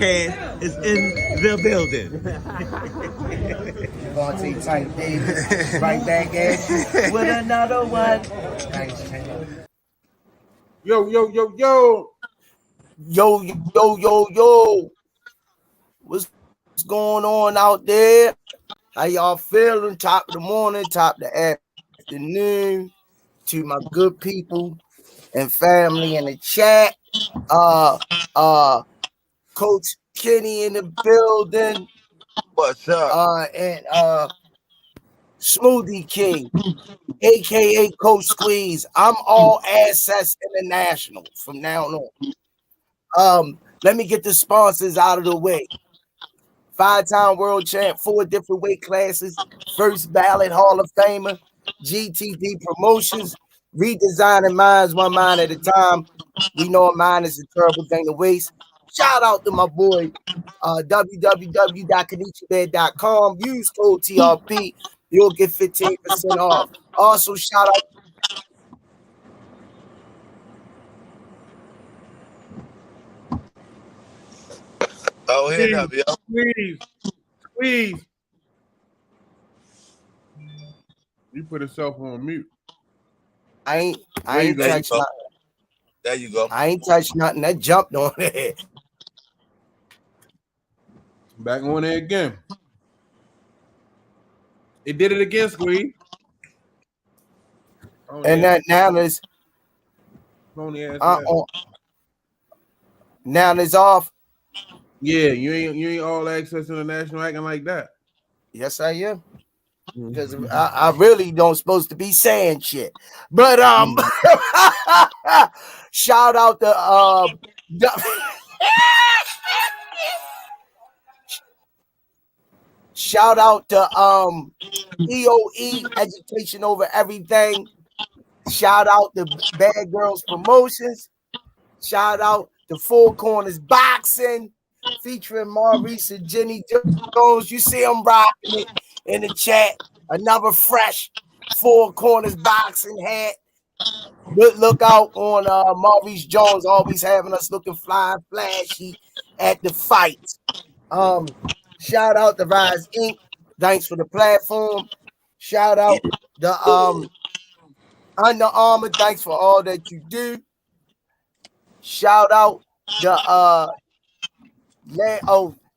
podcast is in the building. Duarte Tank Davis, right back at you with another one. Thanks, Tank. Yo. What's going on out there? How y'all feeling? Top of the morning, top of the afternoon. To my good people and family in the chat. Coach Kenny in the building. What's up? And Smoothie King, aka Coach Squeeze. I'm all access international from now on. Let me get the sponsors out of the way. 5-time world champ, 4 different weight classes, first ballot Hall of Famer, GTD Promotions, redesigning minds one mind at a time. We know a mind is a terrible thing to waste. Shout out to my boy, www.kanichibed.com. Use code TRP. You'll get 15% off. Also, shout out. Oh, hit up, yo. Squeeze. You put yourself on mute. I ain't touched nothing. There you go. I ain't touched nothing. That jumped on it. Back on there again. It did it again, Squeeze. And that now there's now it's off. Yeah, you ain't all access international acting like that. Yes, I am. Because I really don't supposed to be saying shit. But shout out to shout out to EOE, Education Over Everything. Shout out to Bad Girls Promotions. Shout out to Four Corners Boxing, featuring Maurice and Jenny Jones. You see them rocking it in the chat. Another fresh Four Corners Boxing hat. Look out on Maurice Jones, always having us looking fly and flashy at the fights. Shout out to Rize Inc. Thanks for the platform. Shout out the Under Armour. Thanks for all that you do. Shout out the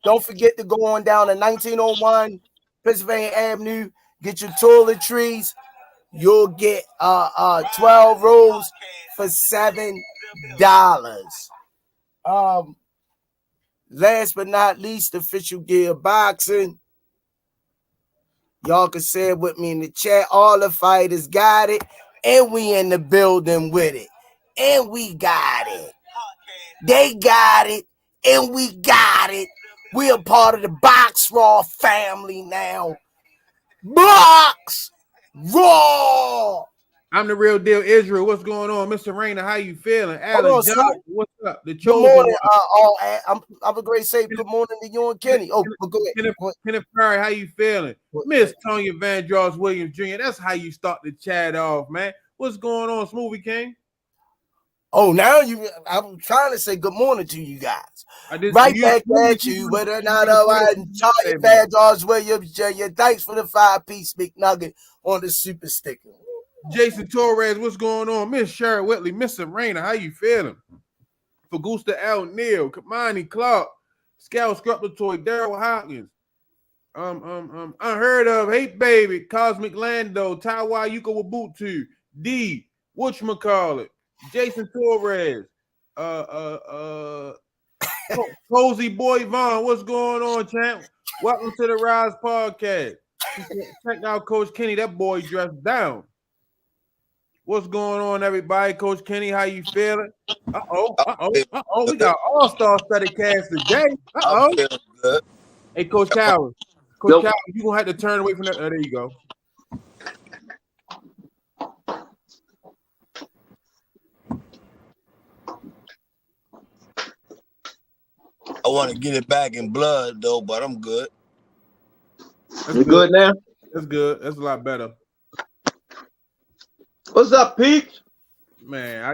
don't forget to go on down to 1901 Pennsylvania Avenue. Get your toiletries. You'll get 12 rolls for $7. Last but not least, Official Gear Boxing. Y'all can say it with me in the chat. All the fighters got it, and we in the building with it. And we got it. They got it, and we got it. We are part of the Box Raw family now. Box Raw. I'm the real deal, Israel. What's going on, Mr. Rainer? How you feeling? Alan, John, what's up? The Good morning. I'm a great say good morning to you and Kenny. Oh, go ahead. Kenneth Perry, how you feeling? Miss Tonya Vandross Williams Jr. That's how you start the chat off, man. What's going on, Smoothie King? Oh, now I'm trying to say good morning to you guys. Right back at you, whether or not Tonya Vandross Williams Jr. Thanks for the 5-piece McNugget on the super sticker. Jason Torres, what's going on? Miss Sherry Whitley, Mr. Rainer, how you feeling? Fagusta L. Neal, Kamani Clark, Scout Scrupulatory, Daryl Hopkins, Unheard of, Hey Baby, Cosmic Lando, Taiwa Yuko Wabutu, D, whatchamacallit, Jason Torres, Cozy Boy Vaughn, what's going on, champ? Welcome to the Rise Podcast. Check out Coach Kenny, that boy dressed down. What's going on, everybody? Coach Kenny, how you feeling? We got all-star study cast today. I'm feeling good. Hey, Coach Coward. Coach Coward, you're going to have to turn away from that. Oh, there you go. I want to get it back in blood, though, but I'm good. You good now? That's good. That's a lot better. What's up, Pete? Man,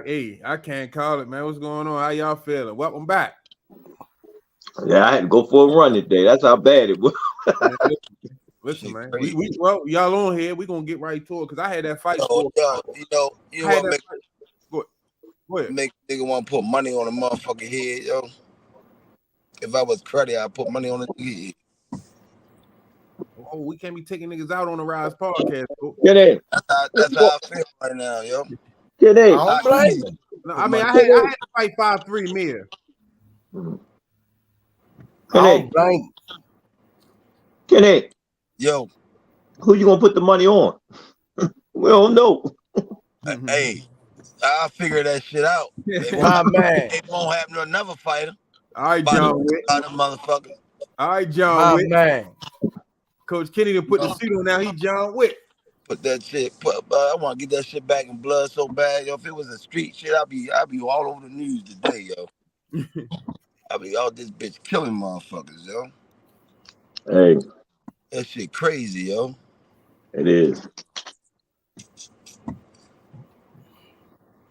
I can't call it, man. What's going on? How y'all feeling? Welcome back. Yeah, I had to go for a run today. That's how bad it was. Man, listen, man. Well, y'all on here. We gonna get right to it because I had that fight. You know what make Go ahead. make nigga want to put money on a motherfucking head, yo. If I was credit, I'd put money on the head. Oh, we can't be taking niggas out on the Rize podcast. Get in. That's how I feel right now, yo. Get in. I don't blame him. No, I mean, I had to fight 5'3" Mia. I don't blame him. Get in. Yo. Who you gonna put the money on? We don't know. Hey, I'll figure that shit out. My man. It won't happen to another fighter. All right, John Wick. Motherfucker. All right, John My Wick. man. Coach Kenny done put the suit on now. He John Wick. Put that shit. I want to get that shit back in blood so bad, yo. If it was a street shit, I'd be all over the news today, yo. I'd be out this bitch killing motherfuckers, yo. Hey, that shit crazy, yo. It is.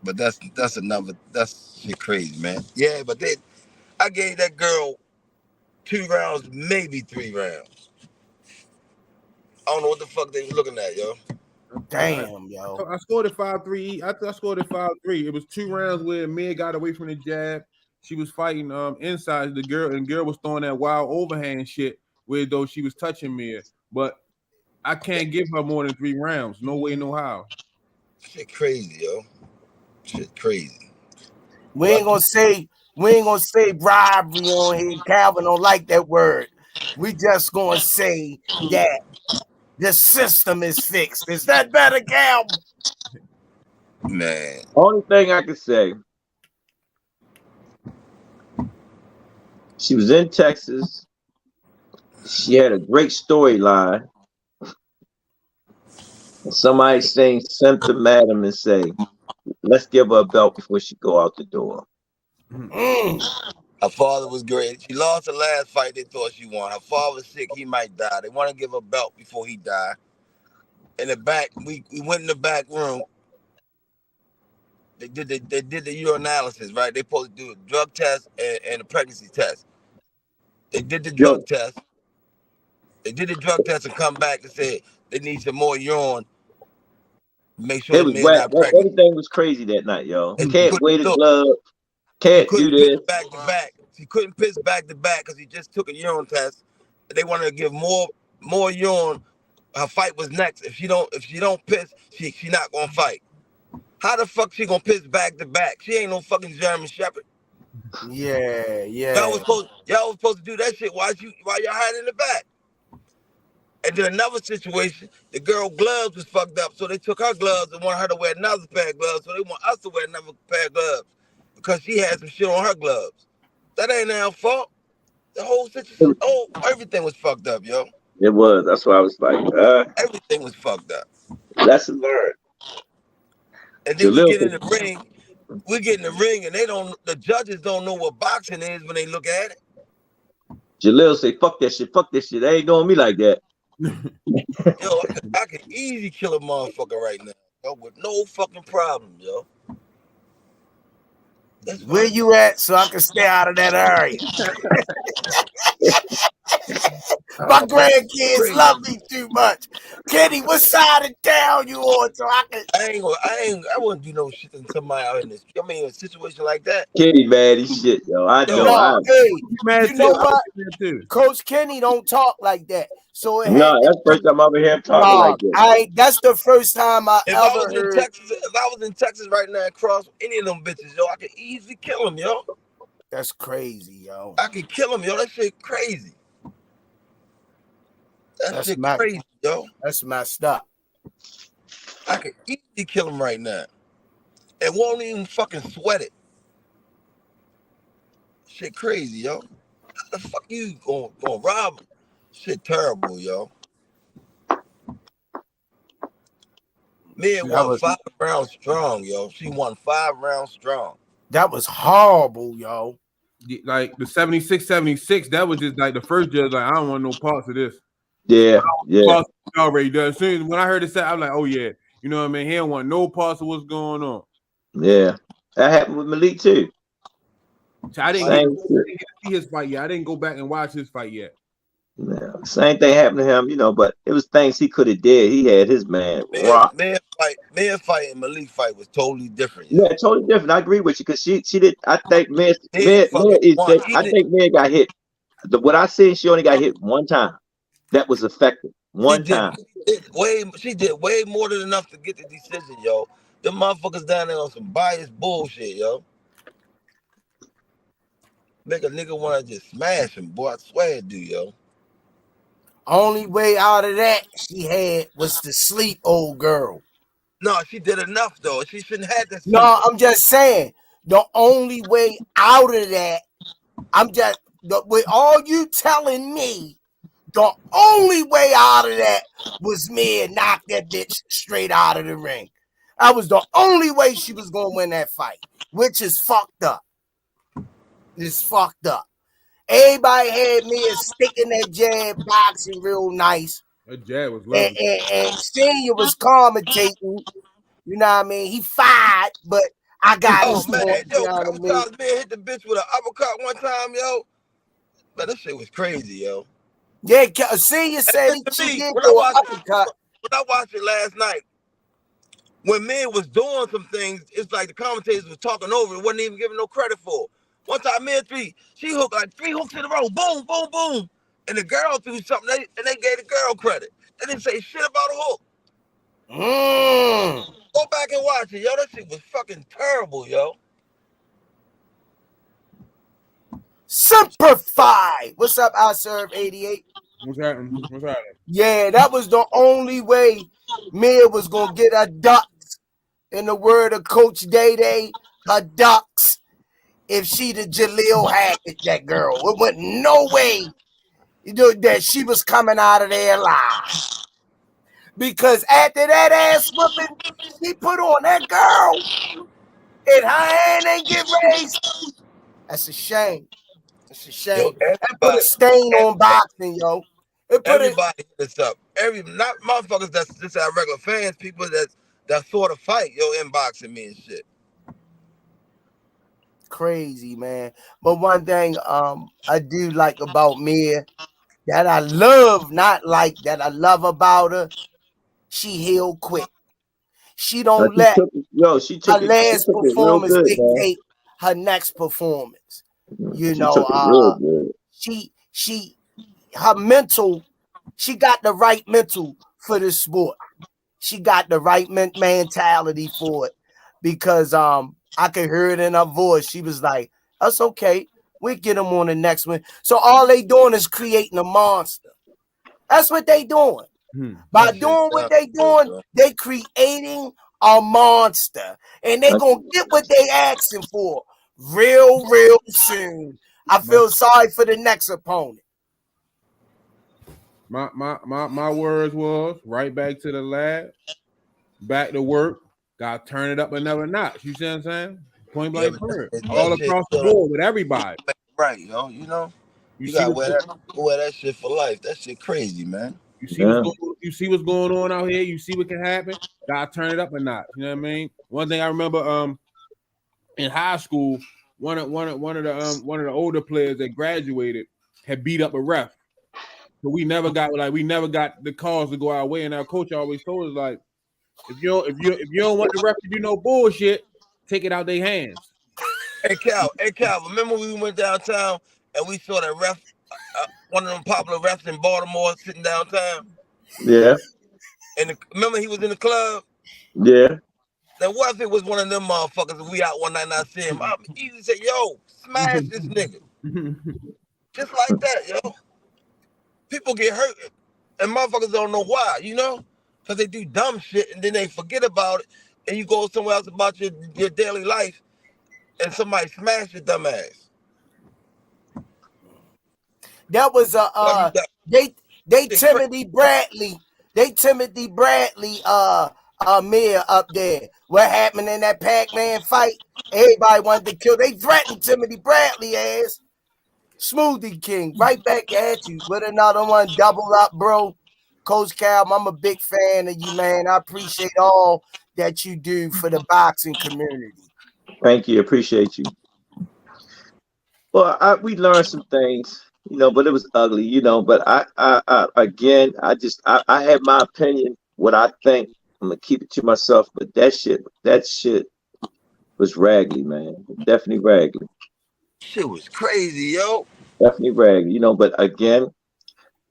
But that's shit crazy, man. Yeah, but I gave that girl 2 rounds, maybe 3 rounds. I don't know what the fuck they was looking at, yo. Damn, yo. I scored at 5-3. I scored at 5-3. It was 2 rounds where Mia got away from the jab. She was fighting inside the girl, and girl was throwing that wild overhand shit where though she was touching Mia. But I can't give her more than 3 rounds. No way, no how. Shit crazy, yo. Shit crazy. We ain't gonna say robbery on here. Calvin don't like that word. We just gonna say that the system is fixed. Is that better, Calvin? Man. Only thing I can say, she was in Texas. She had a great storyline. Somebody saying sent to madam and say, let's give her a belt before she go out the door. Her father was great. She lost the last fight they thought she won. Her father was sick. He might die. They want to give her a belt before he died. In the back, we went in the back room. They did the urinalysis, right? They supposed to do a drug test and a pregnancy test. They did the drug test. They did the drug test and come back and said they need some more urine. Make sure the man not pregnant. Everything was crazy that night, yo. Can't weigh the glove. Can't do this. Back to back. She couldn't piss back to back because he just took a urine test. They wanted to give more urine. Her fight was next. If she don't piss, she not gonna fight. How the fuck she gonna piss back to back? She ain't no fucking German Shepherd. Yeah. Y'all was supposed to do that shit while y'all had it in the back. And then another situation, the girl gloves was fucked up, so they took her gloves and wanted her to wear another pair of gloves, so they want us to wear another pair of gloves because she had some shit on her gloves. That ain't our fault. The whole situation, everything was fucked up, yo. It was. That's why I was like, everything was fucked up. Lesson learned. And then we get in the ring. We get in the ring, and the judges don't know what boxing is when they look at it. Jalil say, fuck that shit. They ain't doing me like that. Yo, I can easily kill a motherfucker right now, yo, with no fucking problem, yo. Where you at so I can stay out of that area? My grandkids love me too much. Kenny, what side of town you on so I can? I wouldn't do no shit to somebody out in this. I mean, a situation like that. Kenny mad as shit, yo. I know. You know what? Coach Kenny don't talk like that. So that's the first time I ever heard him talking like that. That's the first time I ever heard. If I was in Texas right now and cross any of them bitches, yo, I could easily kill them, yo. That's crazy, yo. I could kill them, yo. That shit crazy. That's shit crazy, yo. That's messed up. I could easily kill him right now. And won't even fucking sweat it. Shit crazy, yo. How the fuck you gonna rob him? Shit terrible, yo. Mia won 5 rounds strong, yo. She won 5 rounds strong. That was horrible, yo. Like the 76-76, that was just like the first judge. Like, I don't want no parts of this. Yeah. Already does. Soon when I heard it say, I'm like, oh yeah, you know what I mean? He don't want no parts of what's going on. Yeah, that happened with Malik too. So I didn't get to see his fight yet. I didn't go back and watch his fight yet. Yeah, same thing happened to him, but it was things he could have did. He had his man rock. Man fight and Malik fight was totally different. Yeah, totally different. I agree with you because she did. I think man won. I think man got hit. What I seen, she only got hit one time. That was effective. One time. She did way more than enough to get the decision, yo. Them motherfuckers down there on some biased bullshit, yo. Make a nigga want to just smash him, boy. I swear it do, yo. Only way out of that she had was to sleep old girl. No, she did enough, though. She shouldn't have to sleep. No, I'm just saying, the only way out of that, with all you telling me, the only way out of that was me and knock that bitch straight out of the ring. That was the only way she was going to win that fight, which is fucked up. It's fucked up. Everybody had me sticking that jab boxing real nice. That jab was lovely. And Senior was commentating. You know what I mean? He fired, but I got his man. point, Yo, you know couple times man hit the bitch with an uppercut one time, yo. Man, that shit was crazy, yo. Yeah, Senior said she did do an uppercut. When I watched it last night, when man was doing some things, it's like the commentators was talking over it, wasn't even giving no credit for. One time, she hooked like 3 hooks in a row, boom, boom, boom. And the girl threw something, and they gave the girl credit. They didn't say shit about a hook. Go back and watch it, yo. That shit was fucking terrible, yo. Simplify. What's up, I Serve 88? What's happening? Yeah, that was the only way Mia was gonna get her ducks. In the word of Coach Day, her ducks. If she'd have Jalil Hackett, that girl, it wasn't no way that she was coming out of there alive. Because after that ass whooping she put on that girl, and her hand ain't get raised. That's a shame. It's a shame. Yo, that put a stain on boxing, yo. Everybody hit this up. Not motherfuckers that's just our regular fans, people that sort of fight, yo, inboxing me and shit. Crazy, man. But one thing I do like about Mia that I love, not like that I love about her, she healed quick. She don't let her last performance dictate her next performance. You know, her mental, she got the right mental for this sport. She got the right mentality for it because I could hear it in her voice. She was like, that's okay. We'll get them on the next one. So all they doing is creating a monster. That's what they doing. By doing what they doing, they creating a monster. And they going to get what they asking for real soon. I feel sorry for the next opponent. My words was right back to the lab, back to work. Got to turn it up another notch. You see what I'm saying? Point blank period. All across the board with everybody. Right, yo. You know, you gotta wear that shit for life. That shit crazy, man. You see what's going on out here. You see what can happen. Gotta turn it up a notch. You know what I mean? One thing I remember, in high school, one of the older players that graduated had beat up a ref. So we never got the calls to go our way. And our coach always told us, like, if you don't want the ref to do no bullshit, take it out their hands. Hey Cal, remember when we went downtown and we saw that ref, one of them popular refs in Baltimore sitting downtown? Yeah. And remember he was in the club? Yeah. Now what if it was one of them motherfuckers and we out one night and I see him? I'm easy to say, yo, smash this nigga. Just like that, yo. People get hurt and motherfuckers don't know why, you know? Because they do dumb shit and then they forget about it and you go somewhere else about your daily life and somebody smash your dumb ass. That was they Timothy Bradley Mia up there. What happened in that Pac-Man fight? Everybody wanted to kill. They threatened Timothy Bradley ass. Smoothie King, right back at you with another one. Double up, bro. Coach Cal, I'm a big fan of you, man. I appreciate all that you do for the boxing community. Thank you. Appreciate you. Well, we learned some things, but it was ugly, But again, I have my opinion, what I think. I'm gonna keep it to myself. But that shit was raggedy, man. Definitely raggedy. Shit was crazy, yo. Definitely raggedy, But again,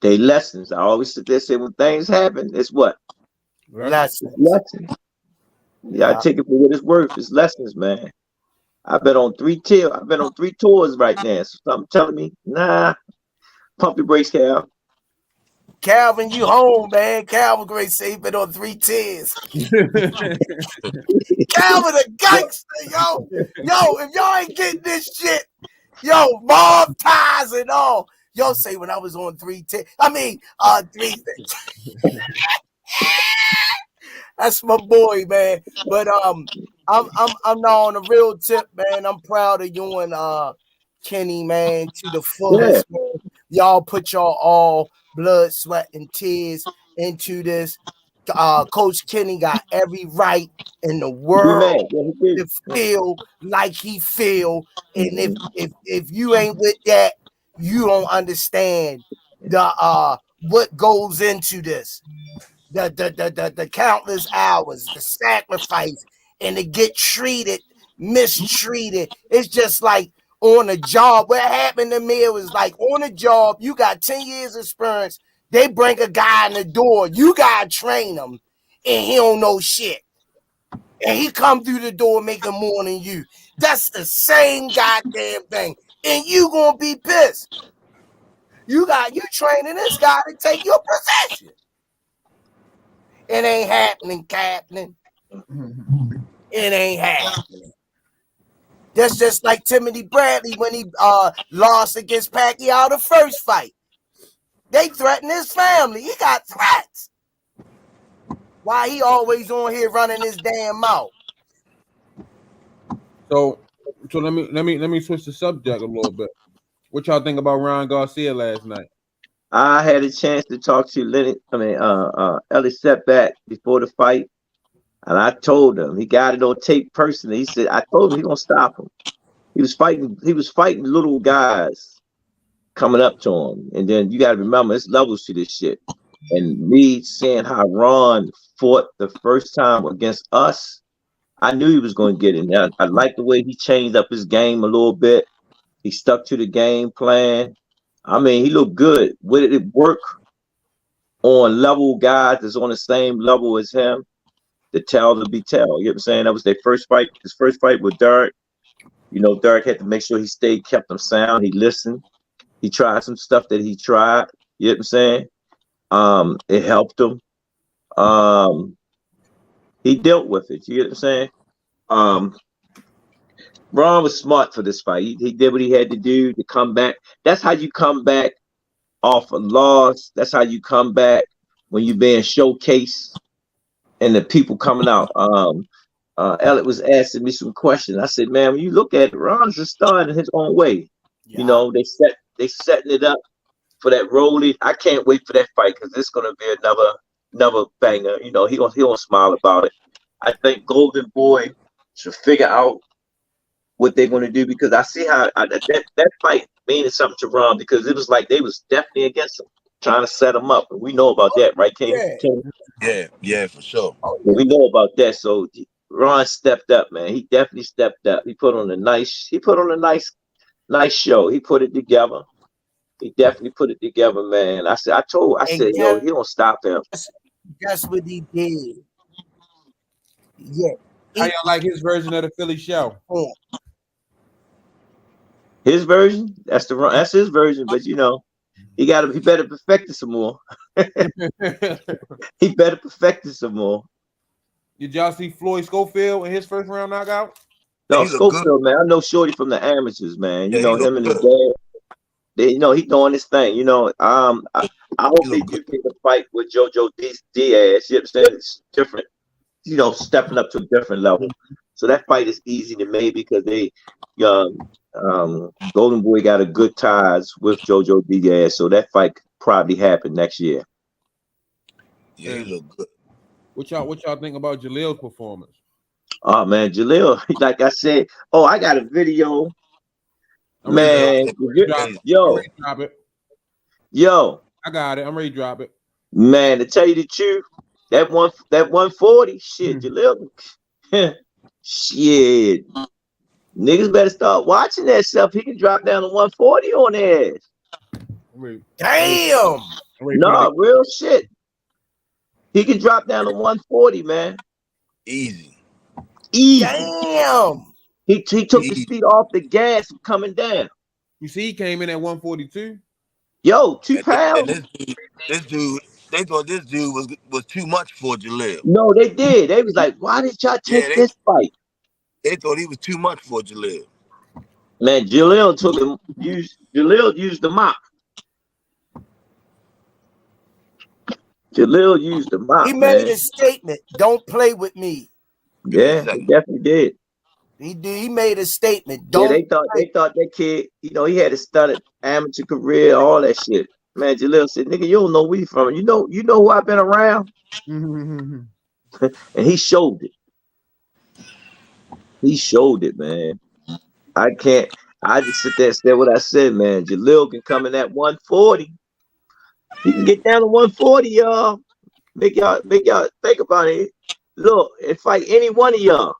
they lessons. I always sit there and say when things happen, it's what? It's Lessons. lessons. Yeah, I Yeah. take it for what it's worth. It's lessons, man. I've been on three tours right now. So something telling me, nah, pump your brakes, Cal. Calvin, you home, man. Calvin Gray say he been on 3 tears. Calvin a gangster, yo. Yo, if y'all ain't getting this shit, yo, mob ties and all. Yo say when I was on 310. I mean, 3. That's my boy, man. But I'm now on a real tip, man. I'm proud of you and Kenny, man, to the Yeah, fullest, man. Y'all put y'all all blood, sweat, and tears into this. Coach Kenny got every right in the be mad. world Yeah, he did. to feel like he feel. And if you ain't with that, you don't understand the what goes into this. The countless hours, the sacrifice, and to get mistreated. It's just like on a job. What happened to me, it was like on a job, you got 10 years experience. They bring a guy in the door. You gotta train him, and he don't know shit. And he come through the door making more than you. That's the same goddamn thing. And you gonna be pissed. You training this guy to take your position. It ain't happening, Captain. It ain't happening. That's just like Timothy Bradley when he lost against Pacquiao the first fight. They threatened his family. He got threats. Why he always on here running his damn mouth? So let me switch the subject a little bit. What y'all think about Ryan Garcia last night? I had a chance to talk to Ellie Setback before the fight, and I told him he got it on tape personally. He said I told him he gonna stop him. He was fighting little guys coming up to him, and then you got to remember it's levels to this shit. And me seeing how Ron fought the first time against us, I knew he was going to get it. Now, I like the way he changed up his game a little bit. He stuck to the game plan. I mean, he looked good. Would it work on level guys that's on the same level as him? The tell to be tell. You know what I'm saying? That was their first fight. His first fight with Duarte. Duarte had to make sure he kept him sound. He listened. He tried some stuff that he tried. You know what I'm saying? It helped him. He dealt with it. You know what I'm saying? Ron was smart for this fight. He did what he had to do to come back. That's how you come back off a loss. That's how you come back when you're being showcased and the people coming out. Elliot was asking me some questions. I said, man, when you look at it, Ron's a star in his own way. Yeah. They setting it up for that Rolly. I can't wait for that fight because it's gonna be another banger. He gonna smile about it. I think Golden Boy should figure out what they're gonna do because I see how that fight means something to Ron because it was like they was definitely against him, trying to set him up. And we know about that, right, King? Yeah, for sure. We know about that. So Ron stepped up, man. He definitely stepped up. He put on a nice show. He put it together. He definitely put it together, man. I said, yo, he don't stop him. That's what he did. Yeah. How y'all like his version of the Philly show? His version? That's his version, but he better perfect it some more. He better perfect it some more. Did y'all see Floyd Schofield in his first round knockout? No, Schofield, man. I know Shorty from the amateurs, man. Yeah, him and his dad. He doing his thing. I hope they do get a fight with JoJo Diaz. You know what I'm saying? It's different. Stepping up to a different level. So that fight is easy to make because they, Golden Boy got a good ties with JoJo Diaz. So that fight could probably happen next year. Yeah, he look good. What y'all think about Jalil's performance? Oh man, Jalil, like I said, I got a video Man, yo, Drop it. Yo, I got it. I'm ready to drop it. Man, to tell you the truth, that 140, shit, Jalil, shit. Niggas better start watching that stuff. He can drop down to 140 on their ass. Damn. No, real shit. He can drop down to 140, man. Easy. Damn. He took the speed off the gas coming down. You see, he came in at 142. Yo, 2 pounds. And this dude, they thought this dude was too much for Jalil. No, they did. They was like, why did y'all take this fight? They thought he was too much for Jalil. Man, Jalil used the mop. Jalil used the mop. He made a statement. Don't play with me. Yeah, he definitely did. He made a statement. Don't. Yeah, they thought that kid, he had a studded amateur career, all that shit. Man, Jalil said, "Nigga, you don't know where you from. You know who I've been around." And he showed it. He showed it, man. I just sit there and said what I said, man. Jalil can come in at 140. He can get down to 140, y'all. Make y'all think about it. Look, and fight any one of y'all.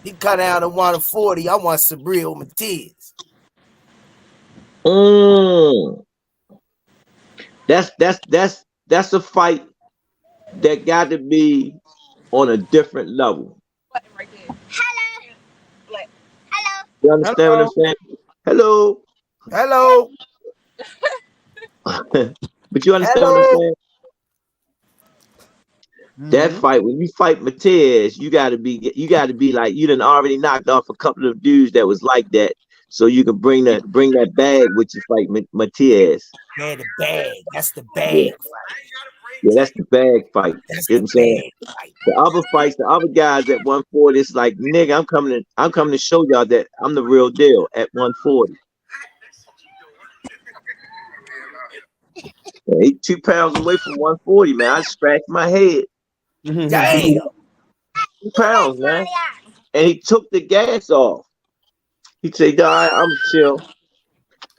He cut out to 140. I want Sabril Matiz. That's a fight that got to be on a different level. Right there. Hello. Like, hello. You understand what I'm saying? Hello. Hello. But you understand what I'm saying? That fight, when you fight Matiz, you gotta be like you done already knocked off a couple of dudes that was like that, so you can bring that bag with you fight Matiz. Yeah, the bag. That's the bag. Yeah, that's the bag fight. That's you know what I'm saying? The other fights, the other guys at 140, it's like, nigga, I'm coming to show y'all that I'm the real deal at 140. Yeah, he 2 pounds away from 140, man. I scratched my head. Damn. 2 pounds, man. And he took the gas off. He said, "Nah, I'm chill."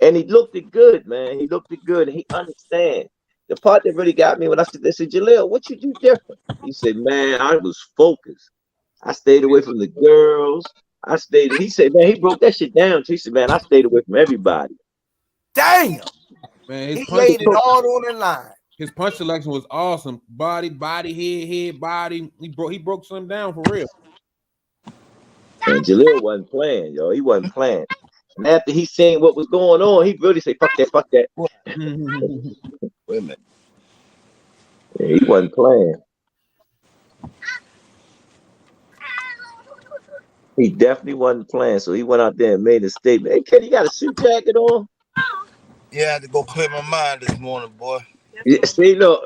And he looked it good, man. He looked it good. And he understand. The part that really got me when I said, "Jalil, what you do different?" He said, "Man, I was focused. I stayed away from the girls. He said, man, he broke that shit down. He said, man, I stayed away from everybody." Damn. Man, he laid it all on the line. His punch selection was awesome. Body, head, body. He broke some down for real. And Jalil wasn't playing, yo. He wasn't playing. And after he seen what was going on, he really said, fuck that. Wait a minute. Yeah, he wasn't playing. He definitely wasn't playing. So he went out there and made a statement. Hey, kid, you got a suit jacket on? Yeah, I had to go clear my mind this morning, boy. Yeah, see, look.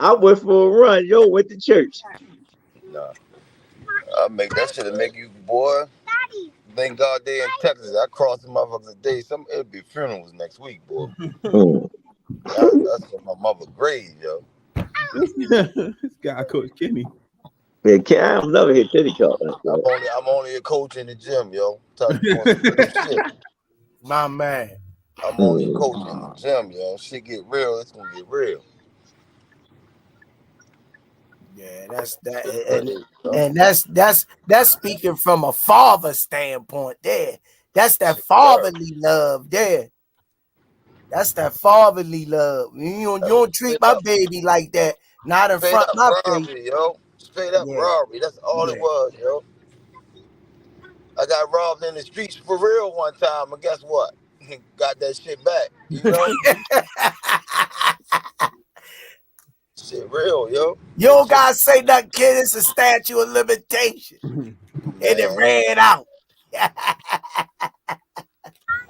I went for a run. Yo, went to church. Nah. I'll make that shit and make you, boy. Thank God they in Texas. I crossed the motherfuckers today. It'll be funerals next week, boy. That's for my mother grave, yo. This guy, Coach Kenny. Yeah, I'm never hit Titty Cup. I'm only a coach in the gym, yo. Shit. My man. I'm only a coach in the gym, yo. Shit get real, it's gonna get real. Yeah, that's that, and that's speaking from a father standpoint. There, that's that fatherly love. There, that's that fatherly love. You don't treat my baby like that. Not in front of my robbery, yo. Straight up robbery. That's all it was, yo. I got robbed in the streets for real one time, and guess what? Got that shit back. You know? Shit real, yo. You don't gotta say nothing, kid. It's a statute of limitation. And it ran out. I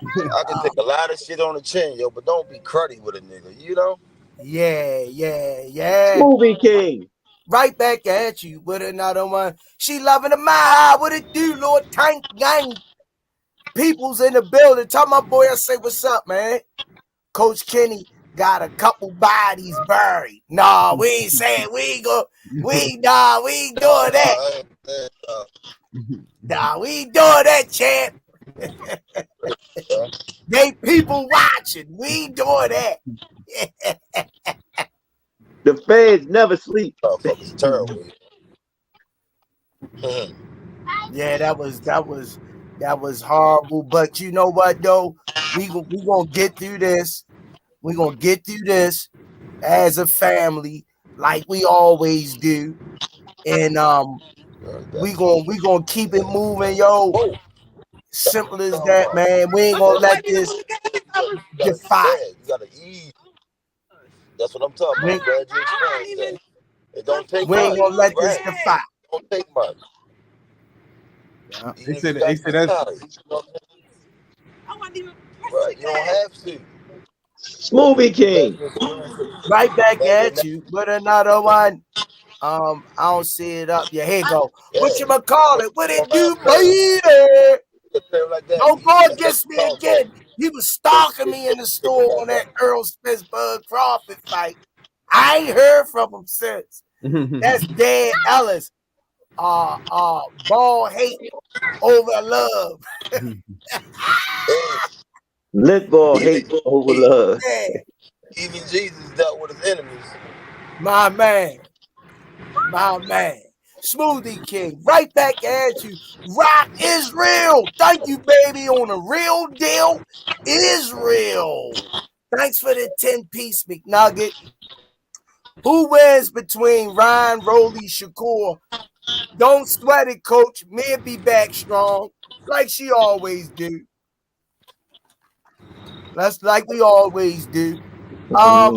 can take a lot of shit on the chin, yo, but don't be cruddy with a nigga, you know? Yeah. Movie King. Right back at you with another one. She loving the mile. What it do, Lord? Tank gang. People's in the building. Tell my boy I say what's up, man. Coach Kenny got a couple bodies buried. Nah, we ain't saying we ain't doing that. Nah, we ain't doing that, champ. They people watching. We ain't doing that. The feds never sleep. Motherfuckers terrible. Yeah, that was horrible. But you know what though? We gonna get through this. We gonna get through this as a family, like we always do. And we gonna keep it moving, yo. Simple as that, man. We ain't gonna let this defy. You gotta ease. That's what I'm talking about. Glad you experienced that. It don't take We ain't much. gonna let this Right. defy. It don't take much. Yeah. Even They if said you got that's knowledge, you know? Right. You don't have to. Smoothie King. Right back at you with another one. I don't see it up. Yeah, here you go. What you call it? What it do, baby? Don't go against me again. He was stalking me in the store on that Earl Spitzberg Crawford fight. I ain't heard from him since. That's Dan Ellis. Ball hate over love. Lit ball hate over love. Yeah, Even Jesus dealt with his enemies. my man. Smoothie King, right back at you. Rock Israel. Thank you, baby, on the real deal. Israel. Thanks for the 10-piece McNugget. Who wins between Ryan, Rolly, Shakur? Don't sweat it, coach. Mia be back strong, like she always do. That's like we always do. I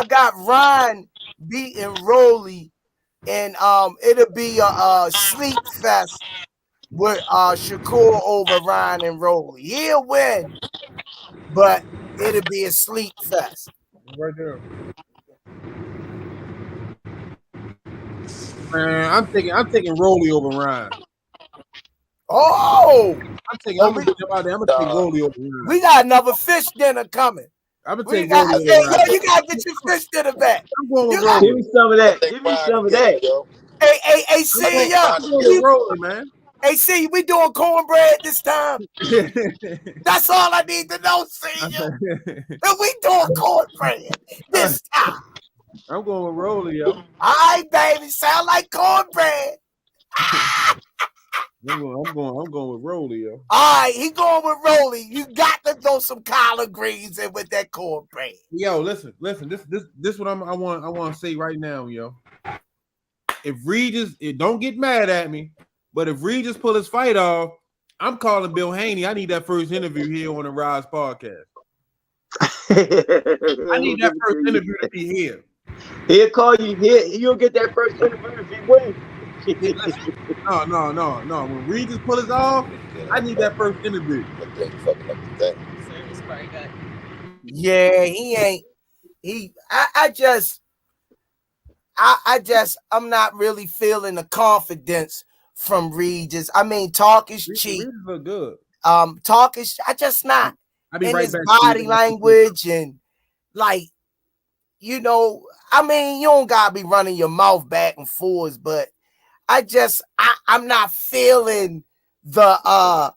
got Ryan beating Rolly, and it'll be a sleep fest with Shakur over Ryan and Rolly. He'll win, but it'll be a sleep fest. right there. Man, I'm taking Rolly over Ryan. Oh, I'm gonna jump out there. I'm gonna take Rolly over Ryan. we got another fish dinner coming. I'm gonna take Rolly over Ryan. You gotta get your fish dinner back. I'm going with Rolly. Give me some of that. Give me some of that. Hey, see ya. I'm going with Rolly, man. Hey, see, we doing cornbread this time. That's all I need to know, senior. And we doing cornbread this time. I'm going with Rolly, yo. All right, baby. Sound like cornbread. I'm going with Rolly, yo. All right, he going with Rolly. You got to throw some collard greens in with that cornbread. Yo, listen. This what I want to say right now, yo. If Rize, don't get mad at me, but if Rize pull his fight off, I'm calling Bill Haney. I need that first interview here on the Rize podcast. I need that first interview to be here. He'll call you here. You'll get that first interview if he wins. No. When Rize pull his off, I need that first interview. Yeah, he ain't. I'm not really feeling the confidence from Regis. I mean, talk is cheap. Regis look good. Talk is. I just not. In his body language and like, you know, I mean, you don't gotta be running your mouth back and forth, but I'm not feeling the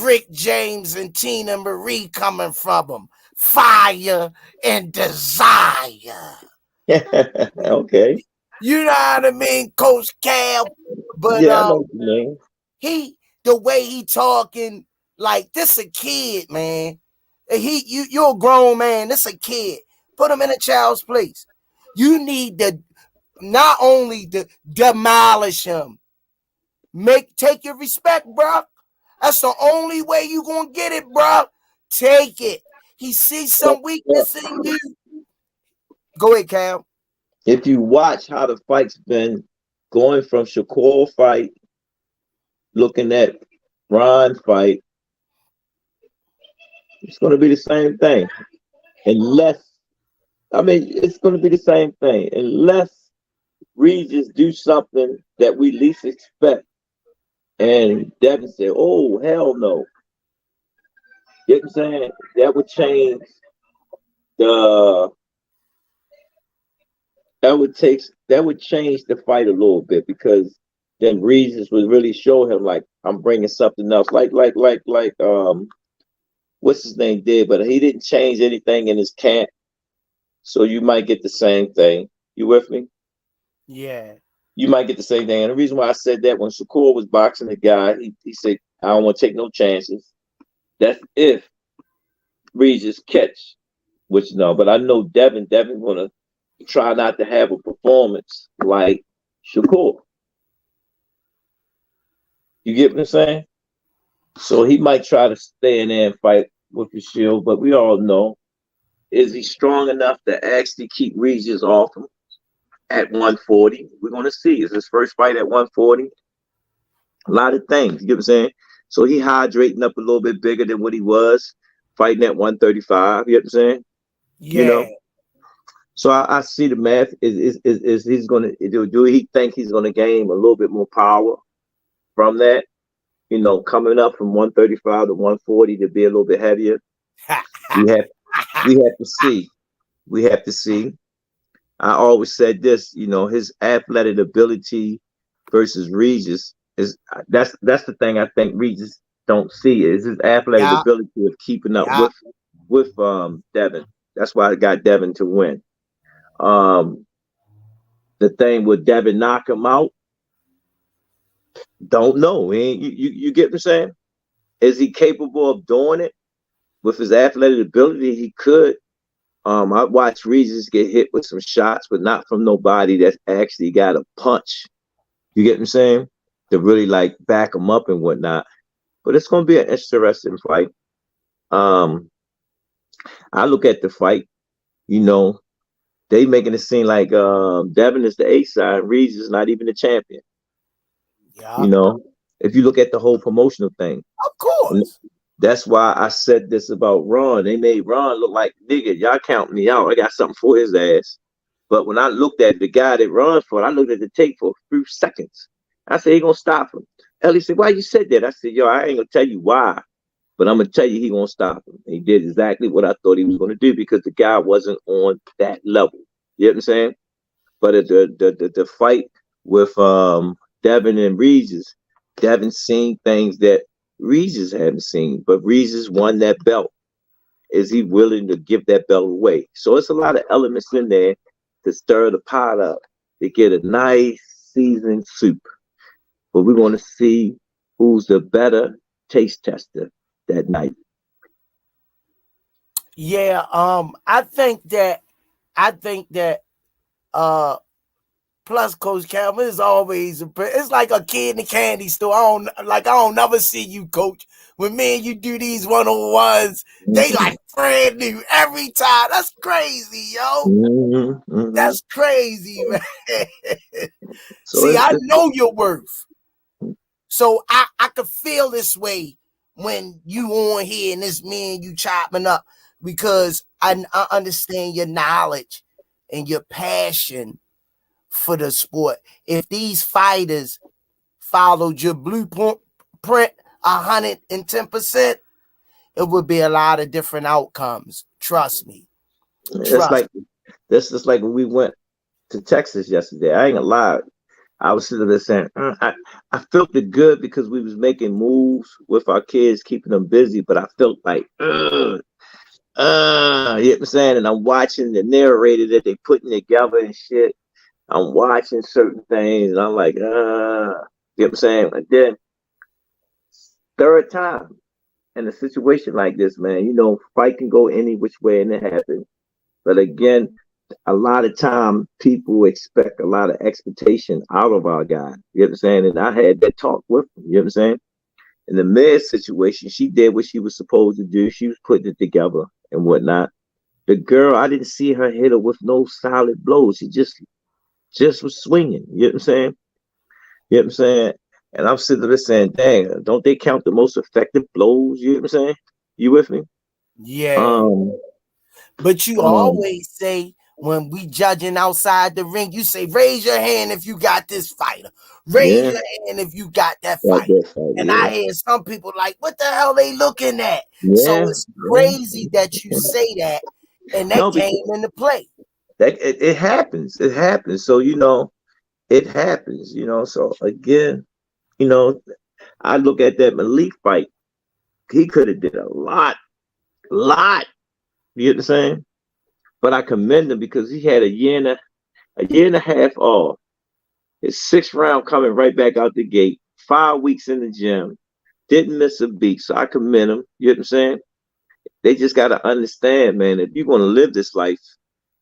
Rick James and Tina Marie coming from him. Fire and desire. Okay. You know what I mean, Coach Cal? But yeah, I know what you mean. the way he talking, like this a kid, man. You're a grown man. This a kid. Put him in a child's place. You need to not only to demolish him, take your respect, bro. That's the only way you gonna get it, bro. Take it. He sees some weakness in you. Go ahead, Cal. If you watch how the fight's been going from Shakur fight, looking at Ron fight, it's going to be the same thing. Unless, I mean, it's going to be the same thing. Unless Regis do something that we least expect. And Devin said, oh, hell no. You know what I'm saying? That would change the fight a little bit, because then Rize would really show him like I'm bringing something else, like what's his name did, but he didn't change anything in his camp, so you might get the same thing. You with me? Yeah. You might get the same thing. And the reason why I said that, when Shakur was boxing the guy, he said, I don't want to take no chances. That's if Regis catch, which no, but I know Devin gonna try not to have a performance like Shakur. You get what I'm saying? So he might try to stay in there and fight with the Shield, but we all know, is he strong enough to actually keep Regis off him at 140? We're gonna see. Is his first fight at 140? A lot of things. You get what I'm saying? So he hydrating up a little bit bigger than what he was fighting at 135. You know what I'm saying? Yeah. You know. So I see the math is he's gonna do he think he's gonna gain a little bit more power from that? You know, coming up from 135 to 140 to be a little bit heavier. we have to see. We have to see. I always said this, you know, his athletic ability versus Regis is that's the thing I think Regis don't see, is his athletic ability of keeping up with Devin. That's why I got Devin to win. The thing with Devin knock him out, don't know. You get what I'm saying? Is he capable of doing it with his athletic ability? He could. I watched Regis get hit with some shots, but not from nobody that's actually got a punch. You get what I'm saying? To really like back him up and whatnot. But it's going to be an interesting fight. I look at the fight, you know, they making it seem like Devin is the A side, Rize is not even the champion. Yeah. You know, if you look at the whole promotional thing. Of course. That's why I said this about Ron. They made Ron look like, nigga, y'all count me out. I got something for his ass. But when I looked at the guy that Ron fought, I looked at the tape for a few seconds. I said, he gonna stop him. Ellie said, why you said that? I said, yo, I ain't gonna tell you why, but I'm gonna tell you he gonna stop him. And he did exactly what I thought he was gonna do, because the guy wasn't on that level. You know what I'm saying? But at the fight with Devin and Regis, Devin seen things that Regis hadn't seen, but Regis won that belt. Is he willing to give that belt away? So it's a lot of elements in there to stir the pot up to get a nice seasoned soup. But we're going to see who's the better taste tester that night. Yeah, I think that plus Coach Campbell is always it's like a kid in the candy store. I don't never see you, Coach. When me and you do these 101s, they like brand new every time. That's crazy, yo. That's crazy, man. So see, I know your worth. So I could feel this way when you on here and this me and you chopping up, because I understand your knowledge and your passion for the sport. If these fighters followed your blueprint 110%, it would be a lot of different outcomes. Trust me. This is like when we went to Texas yesterday. I ain't gonna lie. I was sitting there saying, I felt it good because we was making moves with our kids, keeping them busy, but I felt like, you know what I'm saying? And I'm watching the narrator that they putting together and shit. I'm watching certain things and I'm like, you know what I'm saying? And then third time in a situation like this, man, you know, fight can go any which way and it happens. But again, a lot of time people expect a lot of expectation out of our guy. You know what I'm saying? And I had that talk with him. You know what I'm saying? In the mid situation, she did what she was supposed to do. She was putting it together and whatnot. The girl, I didn't see her hit her with no solid blows. She just was swinging. You know what I'm saying? You know what I'm saying? And I'm sitting there saying, dang, don't they count the most effective blows? You know what I'm saying? You with me? Yeah. But you always say, when we judging outside the ring, you say, raise your hand if you got this fighter. Raise your hand if you got that fighter. And I hear some people like, what the hell they looking at? So it's crazy that you say that, and that came into play. It happens. It happens. So, you know, it happens, So again, I look at that Malik fight. He could have did a lot. You know what I'm saying? But I commend him because he had a year and a half off. His sixth round coming right back out the gate. 5 weeks in the gym. Didn't miss a beat. So I commend him. You know what I'm saying? They just got to understand, man, if you're going to live this life,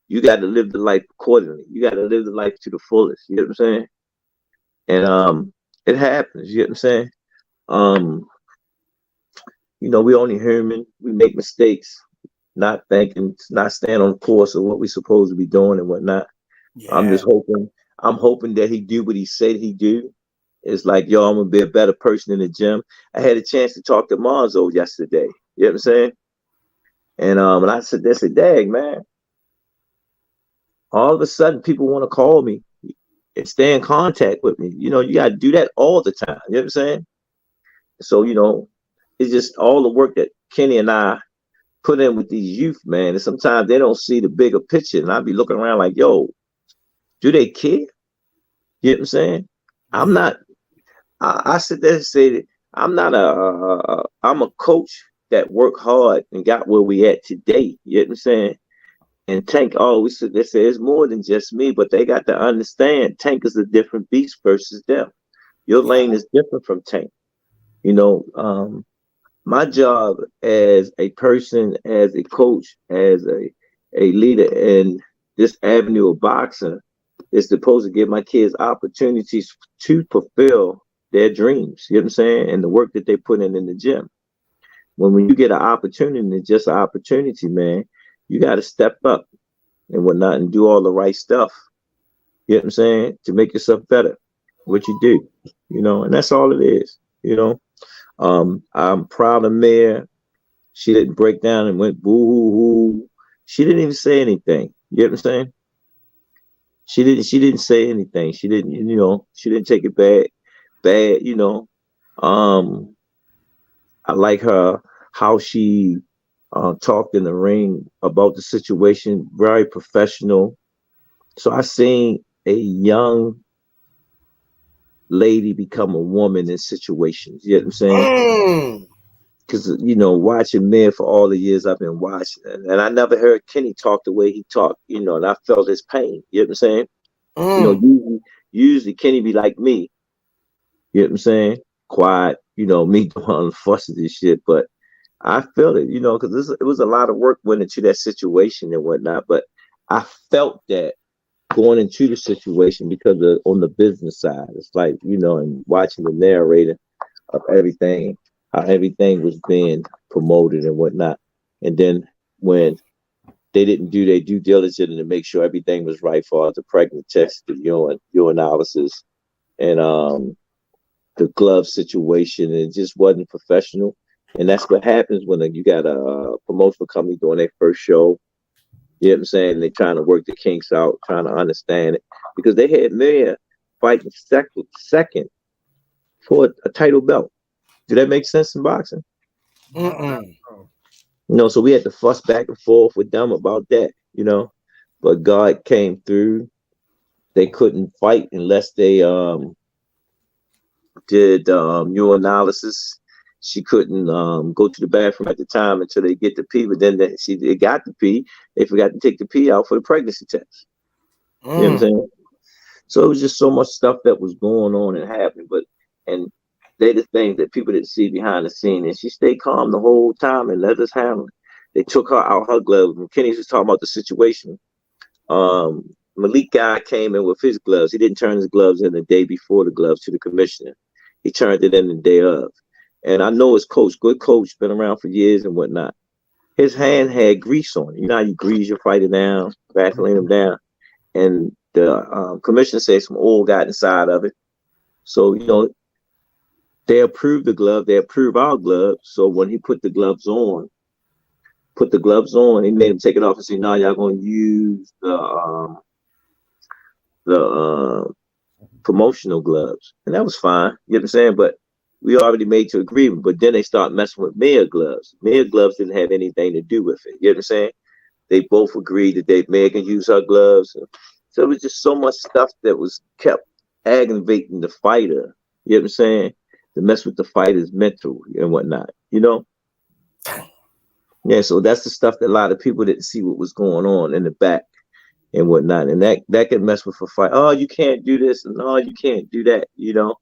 you got to live the life accordingly. You got to live the life to the fullest. You know what I'm saying? And it happens. You know what I'm saying? We only human. We make mistakes, not thinking, not staying on course of what we're supposed to be doing and whatnot. Yeah. I'm hoping that he do what he said he do. It's like, yo, I'm gonna be a better person in the gym. I had a chance to talk to Monzo yesterday. You know what I'm saying? And I said, dang, man. All of a sudden, people want to call me and stay in contact with me. You got to do that all the time. You know what I'm saying? So, it's just all the work that Kenny and I put in with these youth, man. And sometimes they don't see the bigger picture. And I'll be looking around like, yo, do they care? You know what I'm saying? I'm not. I sit there and say that I'm not I'm a coach that worked hard and got where we at today. You know what I'm saying? And Tank always said, they say it's more than just me, but they got to understand Tank is a different beast versus them. Your lane is different from Tank. My job as a person, as a coach, as a leader in this avenue of boxing is supposed to give my kids opportunities to fulfill their dreams. You know what I'm saying? And the work that they put in the gym. When you get an opportunity, it's just an opportunity, man. You got to step up and whatnot and do all the right stuff. You know what I'm saying? To make yourself better. What you do, and that's all it is, I'm proud of Mare. She didn't break down and went boo hoo hoo. She didn't even say anything. You know what I'm saying? She didn't say anything. She didn't, she didn't take it bad. I like her, how she talked in the ring about the situation, very professional. So I seen a young lady become a woman in situations. You know what I'm saying? Because, watching men for all the years I've been watching, and I never heard Kenny talk the way he talked, and I felt his pain. You know what I'm saying? Usually Kenny be like me. You know what I'm saying? Quiet, me doing all the fusses and shit, but I felt it, because it was a lot of work went into that situation and whatnot, but I felt that going into the situation because on the business side, it's like, and watching the narrator of everything, how everything was being promoted and whatnot. And then when they didn't do their due diligence to make sure everything was right for the pregnant test, the urinalysis, and the glove situation, it just wasn't professional. And that's what happens when you got a promotional company doing their first show. You know what I'm saying? They're trying to work the kinks out, trying to understand it. Because they had Mare fighting second for a title belt. Do that make sense in boxing? So we had to fuss back and forth with them about that, But God came through. They couldn't fight unless they did urinalysis. She couldn't go to the bathroom at the time until they get the pee, but then they got the pee. They forgot to take the pee out for the pregnancy test. You know what I'm saying? So it was just so much stuff that was going on and happening, and they the things that people didn't see behind the scene. And she stayed calm the whole time and let us handle it. They took her out her gloves. And Kenny was talking about the situation. Malik guy came in with his gloves. He didn't turn his gloves in the day before the gloves to the commissioner. He turned it in the day of. And I know his coach, good coach, been around for years and whatnot. His hand had grease on it. You know how you grease your fighter down, Vaseline him down. And the commissioner said some oil got inside of it. So, they approved the glove. They approved our gloves. So when he put the gloves on, he made him take it off and say, no, y'all going to use the promotional gloves. And that was fine. You know what I'm saying? But we already made to agreement. But then they start messing with Mare gloves. Mare gloves didn't have anything to do with it. You know what I'm saying? They both agreed that Mare can use her gloves. So it was just so much stuff that was kept aggravating the fighter. You know what I'm saying? To mess with the fighter's mental and whatnot. You know? Yeah, so that's the stuff that a lot of people didn't see what was going on in the back and whatnot. And that could mess with a fight. Oh, you can't do this, and oh, you can't do that, you know.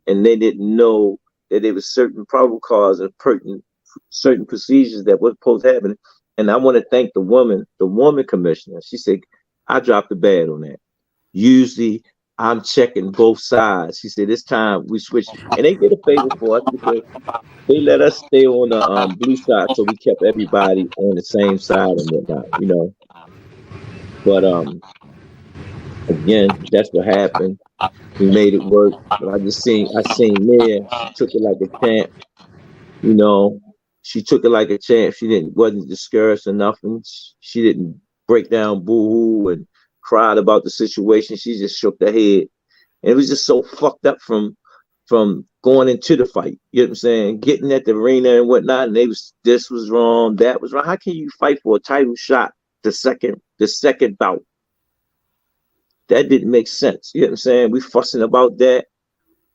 And they didn't know that there was certain probable cause and certain procedures that was supposed to happen. And I want to thank the woman commissioner. She said, I dropped the bad on that. Usually I'm checking both sides. She said, this time we switched. And they did a favor for us because they let us stay on the blue side, so we kept everybody on the same side and whatnot, you know. But again, that's what happened. We made it work. But I seen Mia. She took it like a champ, you know. She took it like a champ. She wasn't discouraged or nothing. She didn't break down boo-hoo and cried about the situation. She just shook her head. And it was just so fucked up from going into the fight. You know what I'm saying? Getting at the arena and whatnot, and this was wrong, that was wrong. How can you fight for a title shot the second bout? That didn't make sense. You know what I'm saying? We fussing about that,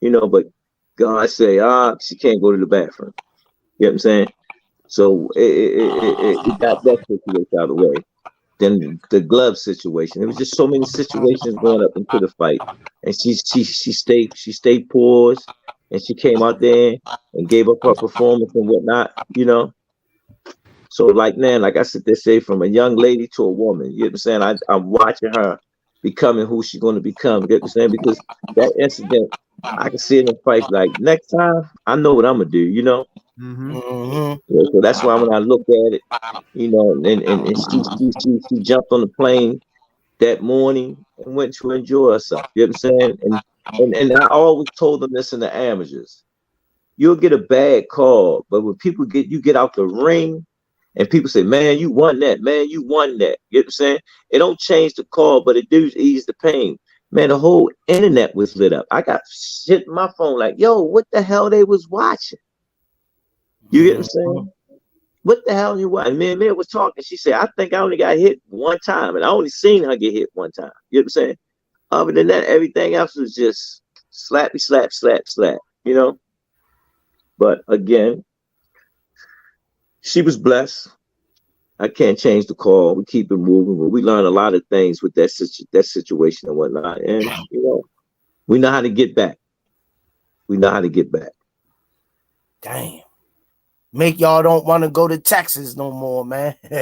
you know, but God say, she can't go to the bathroom. You know what I'm saying? So it got that situation out of the way. Then the glove situation. There was just so many situations going up into the fight, and she stayed paused, and she came out there and gave up her performance and whatnot, you know. So like I said, they say from a young lady to a woman. You know what I'm saying? I'm watching her becoming who she's going to become. You know what I'm saying? Because that incident, I can see it in the fight. Like next time, I know what I'm gonna do. You know. Yeah, so that's why when I look at it, you know, and she jumped on the plane that morning and went to enjoy herself. You know what I'm saying? And I always told them this in the amateurs. You'll get a bad call, but when you get out the ring and people say, man, you won that, man, you won that. You know what I'm saying? It don't change the call, but it do ease the pain. Man, the whole internet was lit up. I got shit in my phone like, yo, what the hell they was watching? You get what I'm saying? What the hell you watching? Me and Mia was talking. She said, I think I only got hit one time, and I only seen her get hit one time. You know what I'm saying? Other than that, everything else was just slappy, slap, slap, slap, you know? But again, she was blessed. I can't change the call. We keep it moving, but we learn a lot of things with that situation and whatnot. And, you know, we know how to get back. Damn. Make y'all don't want to go to Texas no more, man. You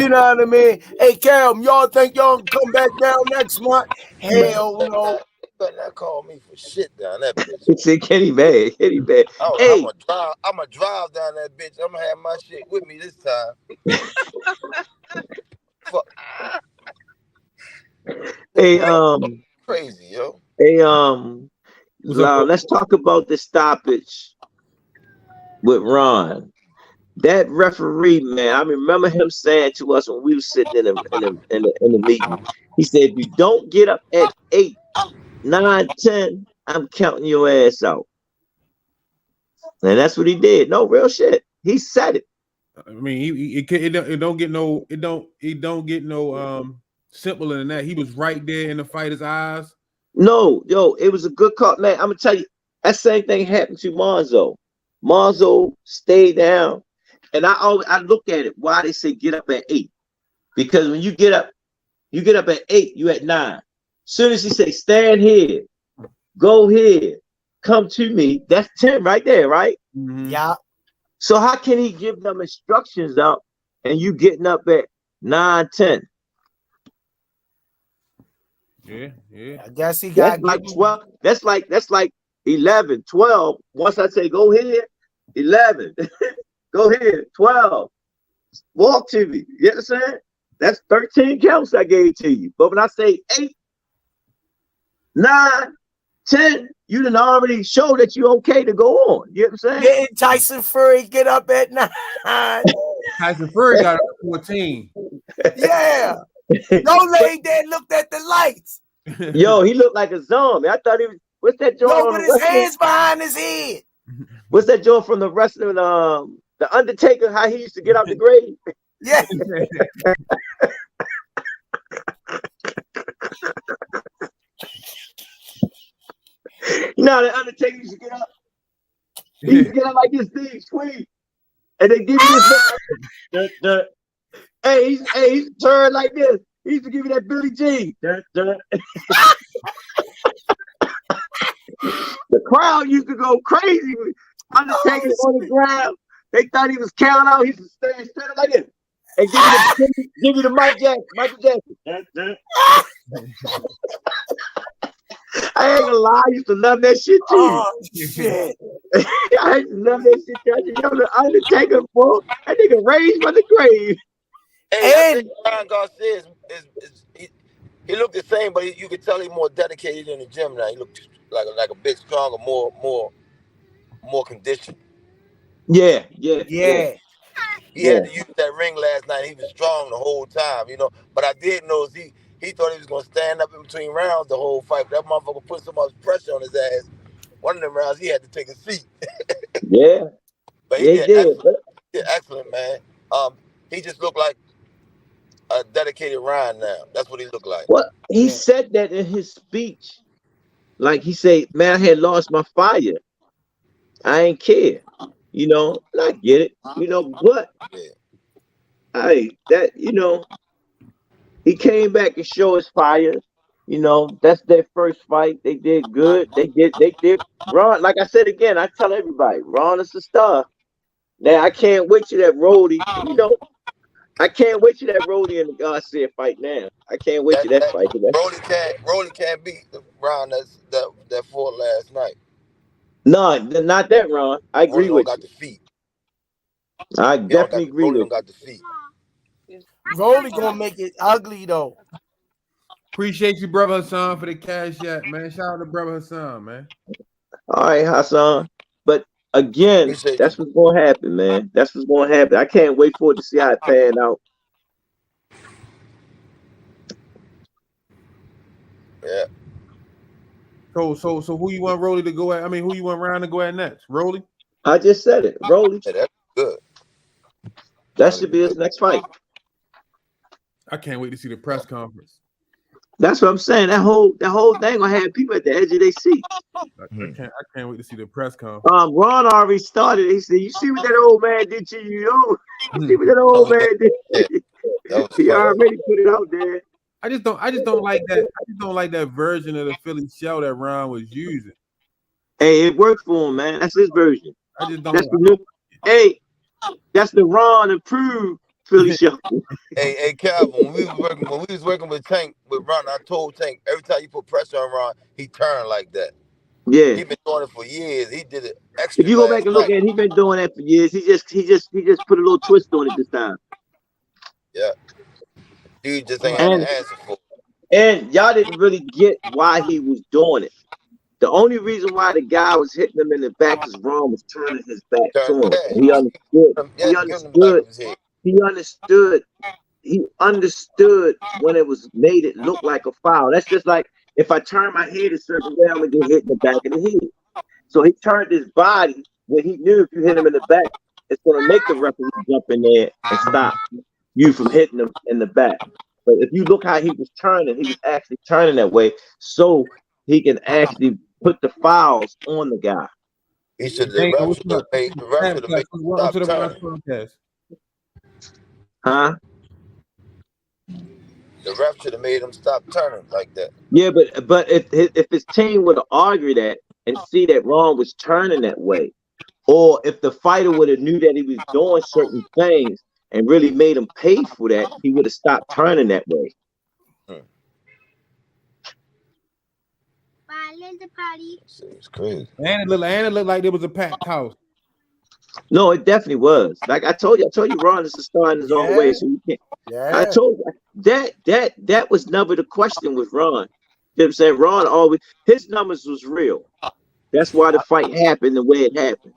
know what I mean? Hey, Cam, y'all think y'all can come back down next month? Hell no. Better not call me for shit down that bitch. He said, Kenny bad. Hey, I'm gonna drive down that bitch. I'm gonna have my shit with me this time. Fuck. Hey, crazy, yo. Hey, Lyle, let's talk about the stoppage with Ron. That referee, man, I remember him saying to us when we were sitting in the meeting. He said, if you don't get up at 8, 9, 10, I'm counting your ass out. And that's what he did. No, real shit. He said it. I mean, it don't get no simpler than that. He was right there in the fighter's eyes. No, yo, it was a good call, man. I'm gonna tell you, that same thing happened to Monzo. Monzo stayed down, and I look at it. Why they say get up at 8? Because when you get up at 8, you at 9. Soon as he say stand here, go here, come to me, that's 10 right there, right? Mm-hmm. Yeah. So how can he give them instructions out and you getting up at 9, 10? Yeah. I guess he got like 12. That's like 11, 12. Once I say go here, 11. Go here, 12. Walk to me. You know what I'm saying? That's 13 counts I gave to you. But when I say 8, 9, 10, you done already show that you okay to go on. You know what I'm saying? Getting Tyson Fury get up at 9. Tyson Fury got up at 14. Yeah. No lady there looked at the lights. Yo, he looked like a zombie. I thought he was. What's that joint? No, with his hands behind his head. What's that joint from the wrestling? The Undertaker, how he used to get out the grave. Yeah. how the Undertaker used to get up? He used to get up like this thing, swing. And they give you this. Hey, he's turned like this. He used to give you that Billy Jean. The crowd used to go crazy. Undertaker on the ground. They thought he was counting out. He used to stand like this. And give you the Michael Jackson. I ain't gonna lie, I used to love that shit too. Oh shit! I used to love that shit too. I just yo, the Undertaker, bro. That nigga raised from the grave. Hey, I think Ryan Garcia he looked the same, but you could tell he's more dedicated in the gym now. He looked like a bit stronger, more conditioned. Yeah. He had to use that ring last night. He was strong the whole time, you know. But I did notice he thought he was gonna stand up in between rounds the whole fight. But that motherfucker put so much pressure on his ass. One of them rounds he had to take a seat. Yeah. But he did excellent, man. He just looked like a dedicated Ryan now. That's what he looked like. Well, he said that in his speech. Like he said, man, I had lost my fire. I ain't care. You know, and I get it. You know, but he came back and showed his fire. You know, that's their first fight. They did good. They did Ron. Like I said again, I tell everybody, Ron is a star. Now I can't wait to that Rody. You know, I can't wait to that Rody and the Garcia fight now. I can't wait to that fight. Rody can't beat the Ron that fought last night. No, not that Ron. I agree with you. The feet. I definitely agree with you. Got the feet. Rolly gonna make it ugly though. Appreciate you, brother Hassan, for the cash app, man. Shout out to brother Hassan, man. All right, Hassan. But again, that's what's gonna happen, man. That's what's gonna happen. I can't wait for it to see how it pan out. Yeah. So who you want Rolly to go at? I mean, who you want Ryan to go at next? Rolly? I just said it. Rolly. Yeah, that's good. That should be his next fight. I can't wait to see the press conference. That's what I'm saying. That whole thing gonna have people at the edge of their seat. I can't wait to see the press conference. Ron already started. He said, "You see what that old man did to you? You see what that old man did to you?" He already put it out there. I just don't like that. I just don't like that version of the Philly shell that Ron was using. Hey, it worked for him, man. That's his version. I just don't. That's the new. Hey, that's the Ron approved Philly show. Hey, Calvin, when we was working with Tank with Ron, I told Tank every time you put pressure on Ron, he turned like that. Yeah, he been doing it for years. He did it extra. If you go back and look at it, he been doing that for years. He just put a little twist on it this time. Yeah, dude just ain't had an answer for it. And y'all didn't really get why he was doing it. The only reason why the guy was hitting him in the back is Ron was turning his back to him. He understood when it was made it look like a foul. That's just like if I turn my head a certain way, I'm gonna get hit in the back of the head. So he turned his body when he knew if you hit him in the back, it's gonna make the referee jump in there and stop you from hitting him in the back. But if you look how he was actually turning that way so he can actually put the fouls on the guy. He should have made the ref should have Welcome to the Ref Podcast. Huh? The ref should have made him stop turning like that. Yeah, but if his team would have argued that and see that Ron was turning that way, or if the fighter would have knew that he was doing certain things and really made him pay for that, he would have stopped turning that way. It's crazy. And it looked like there was a packed house. No, it definitely was. Like I told you, Ron is a star in his own way. So you can't. Yeah. I told you that was never the question with Ron. You know what I'm saying? Ron always his numbers was real. That's why the fight happened the way it happened.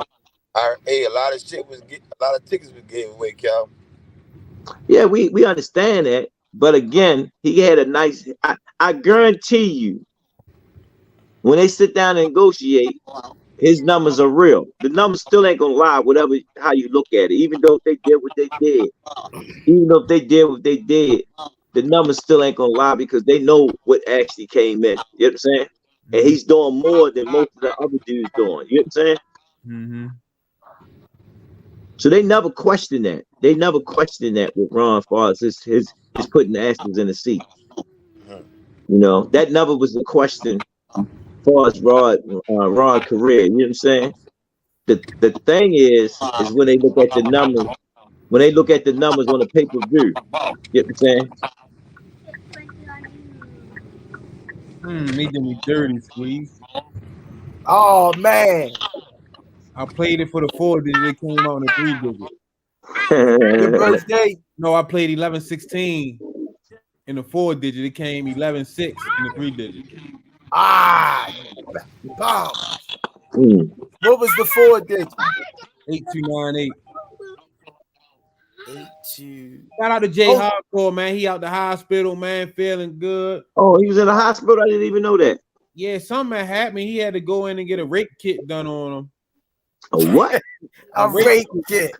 A lot of tickets was given away, Cal. Yeah, we understand that, but again, he had a nice. I guarantee you, when they sit down and negotiate, his numbers are real. The numbers still ain't gonna lie, whatever how you look at it. Even though if they did what they did, the numbers still ain't gonna lie because they know what actually came in. You know what I'm saying? and he's doing more than most of the other dudes doing. You know what I'm saying? Mm-hmm. So they never questioned that. They never questioned that with Ron as far as his putting the asses in the seat. You know, that never was the question as far as Ron's career. You know what I'm saying? The thing is when they look at the numbers, when they look at the numbers on the pay-per-view, you know what I'm saying? He did me dirty, Squeeze. Oh man. I played it for the 4 digit. It came out in the 3 digit. Your birthday? No, I played 11-16 in the 4 digit. It came 11-6 in the 3 digit. Ah, bomb. What was the 4 digit? 8298. 82. Shout out to Jay Hardcore, man. He out the hospital, man, feeling good. Oh, he was in the hospital. I didn't even know that. Yeah, something happened. He had to go in and get a rape kit done on him. A what? A rape kit.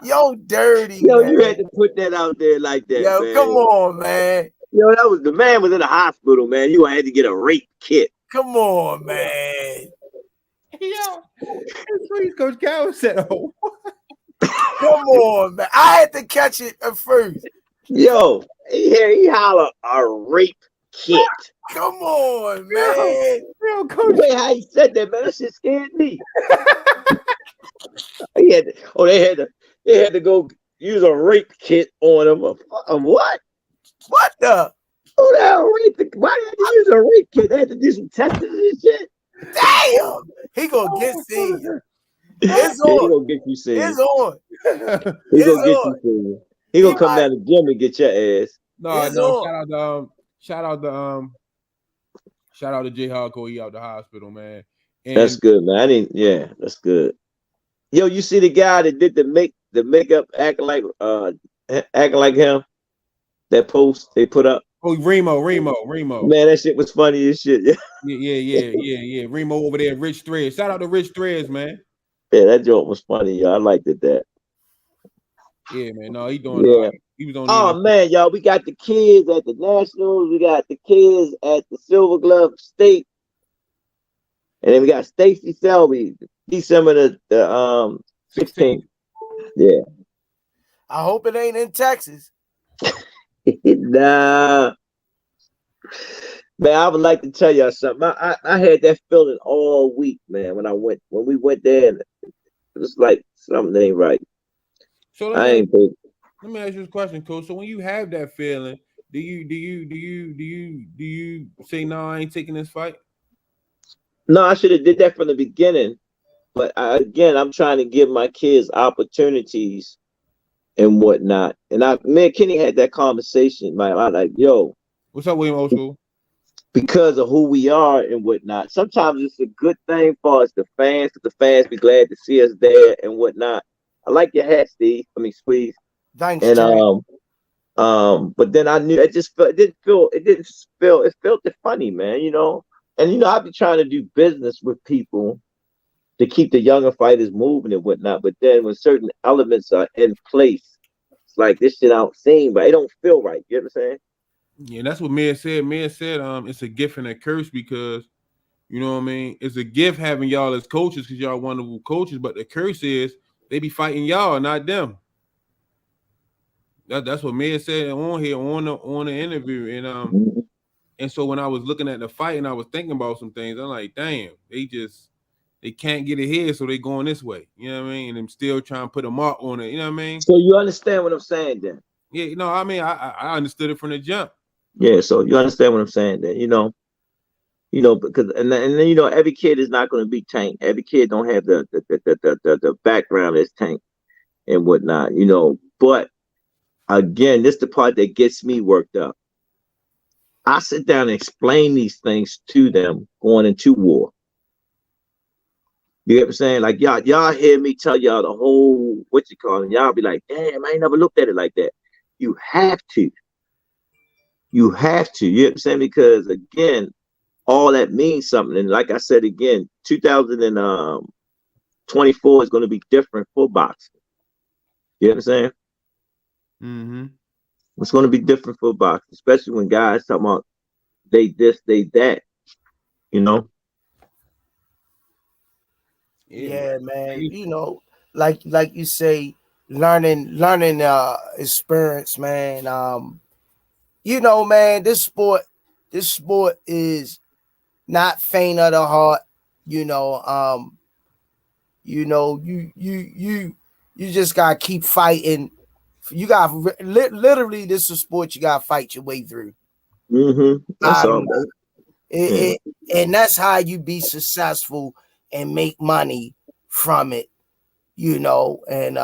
Yo, dirty. Yo, man. you had to put that out there like that. Yo, man. come on, man. Yo, that was the man was in the hospital, man. You had to get a rape kit. Come on, man. Yo, Coach Cal said, "Oh, come on, man." I had to catch it at first. Yo, he holler a rape kit. Come on, man. Yo, Coach. The way how he said that, man, that shit scared me. They had to go use a rape kit on him. A what? What the? Oh, the hell, why did they use a rape kit? They had to do some testing and shit. Damn, he gonna get seen. It's on. He gonna get you seen. It's on. He gonna get you seen. He gonna come down the gym and get your ass. No. Shout out to Jay Hardcore. He out the hospital, man. And that's good, man. That's good. Yo, you see the guy that did the makeup acting like him? That post they put up. Oh, Remo. Man, that shit was funny as shit. Yeah. Remo over there, Rich Threads. Shout out to Rich Threads, man. Yeah, that joke was funny, y'all. I liked it that. Yeah, man. No, he doing he was on. Oh man, y'all, we got the kids at the Nationals. We got the kids at the Silver Glove State, and then we got Stacy Selby, December the 16th. Yeah. I hope it ain't in Texas. Nah. Man, I would like to tell y'all something. I had that feeling all week, man, when we went there, and it was like something ain't right. So let me ask you this question, Coach. So when you have that feeling, do you say no, I ain't taking this fight? No, I should have did that from the beginning. But I'm trying to give my kids opportunities and whatnot. And me and Kenny had that conversation, man. I'm like, yo, what's up, William Oshul? Because of who we are and whatnot. Sometimes it's a good thing for us, the fans, because the fans be glad to see us there and whatnot. I like your hat, Steve. I mean, Squeeze. Thanks. And but then I knew it felt funny, man, you know. And I be trying to do business with people to keep the younger fighters moving and whatnot. But then when certain elements are in place, it's like this shit I don't seem right. It don't feel right. You know what I'm saying? Yeah, that's what Mia said. Mia said it's a gift and a curse because, you know what I mean? It's a gift having y'all as coaches because y'all wonderful coaches, but the curse is they be fighting y'all, not them. That's what Mia said on here on the interview. And and so when I was looking at the fight and I was thinking about some things, I'm like, damn, they can't get ahead, so they going this way. You know what I mean? And I'm still trying to put a mark on it. You know what I mean? So you understand what I'm saying then? Yeah, no, I mean I understood it from the jump. Yeah, so you understand what I'm saying then, because and then every kid is not going to be Tank. Every kid don't have the background as Tank and whatnot, But again, this is the part that gets me worked up. I sit down and explain these things to them going into war. You get what I'm saying? Like y'all hear me tell y'all the whole and y'all be like, damn, I ain't never looked at it like that. You have to. You have to. You know what I'm saying? Because again, all that means something. And like I said again, 2024 is going to be different for boxing. You know what I'm saying? Mm-hmm. It's going to be different for boxing, especially when guys talking about they this, they that, you know. Yeah, man. You know, like you say, learning experience, man. You know, man, this sport is not faint of the heart. You know, you just gotta keep fighting. You got literally, this is a sport you gotta fight your way through. That's all. And that's how you be successful and make money from it, you know, and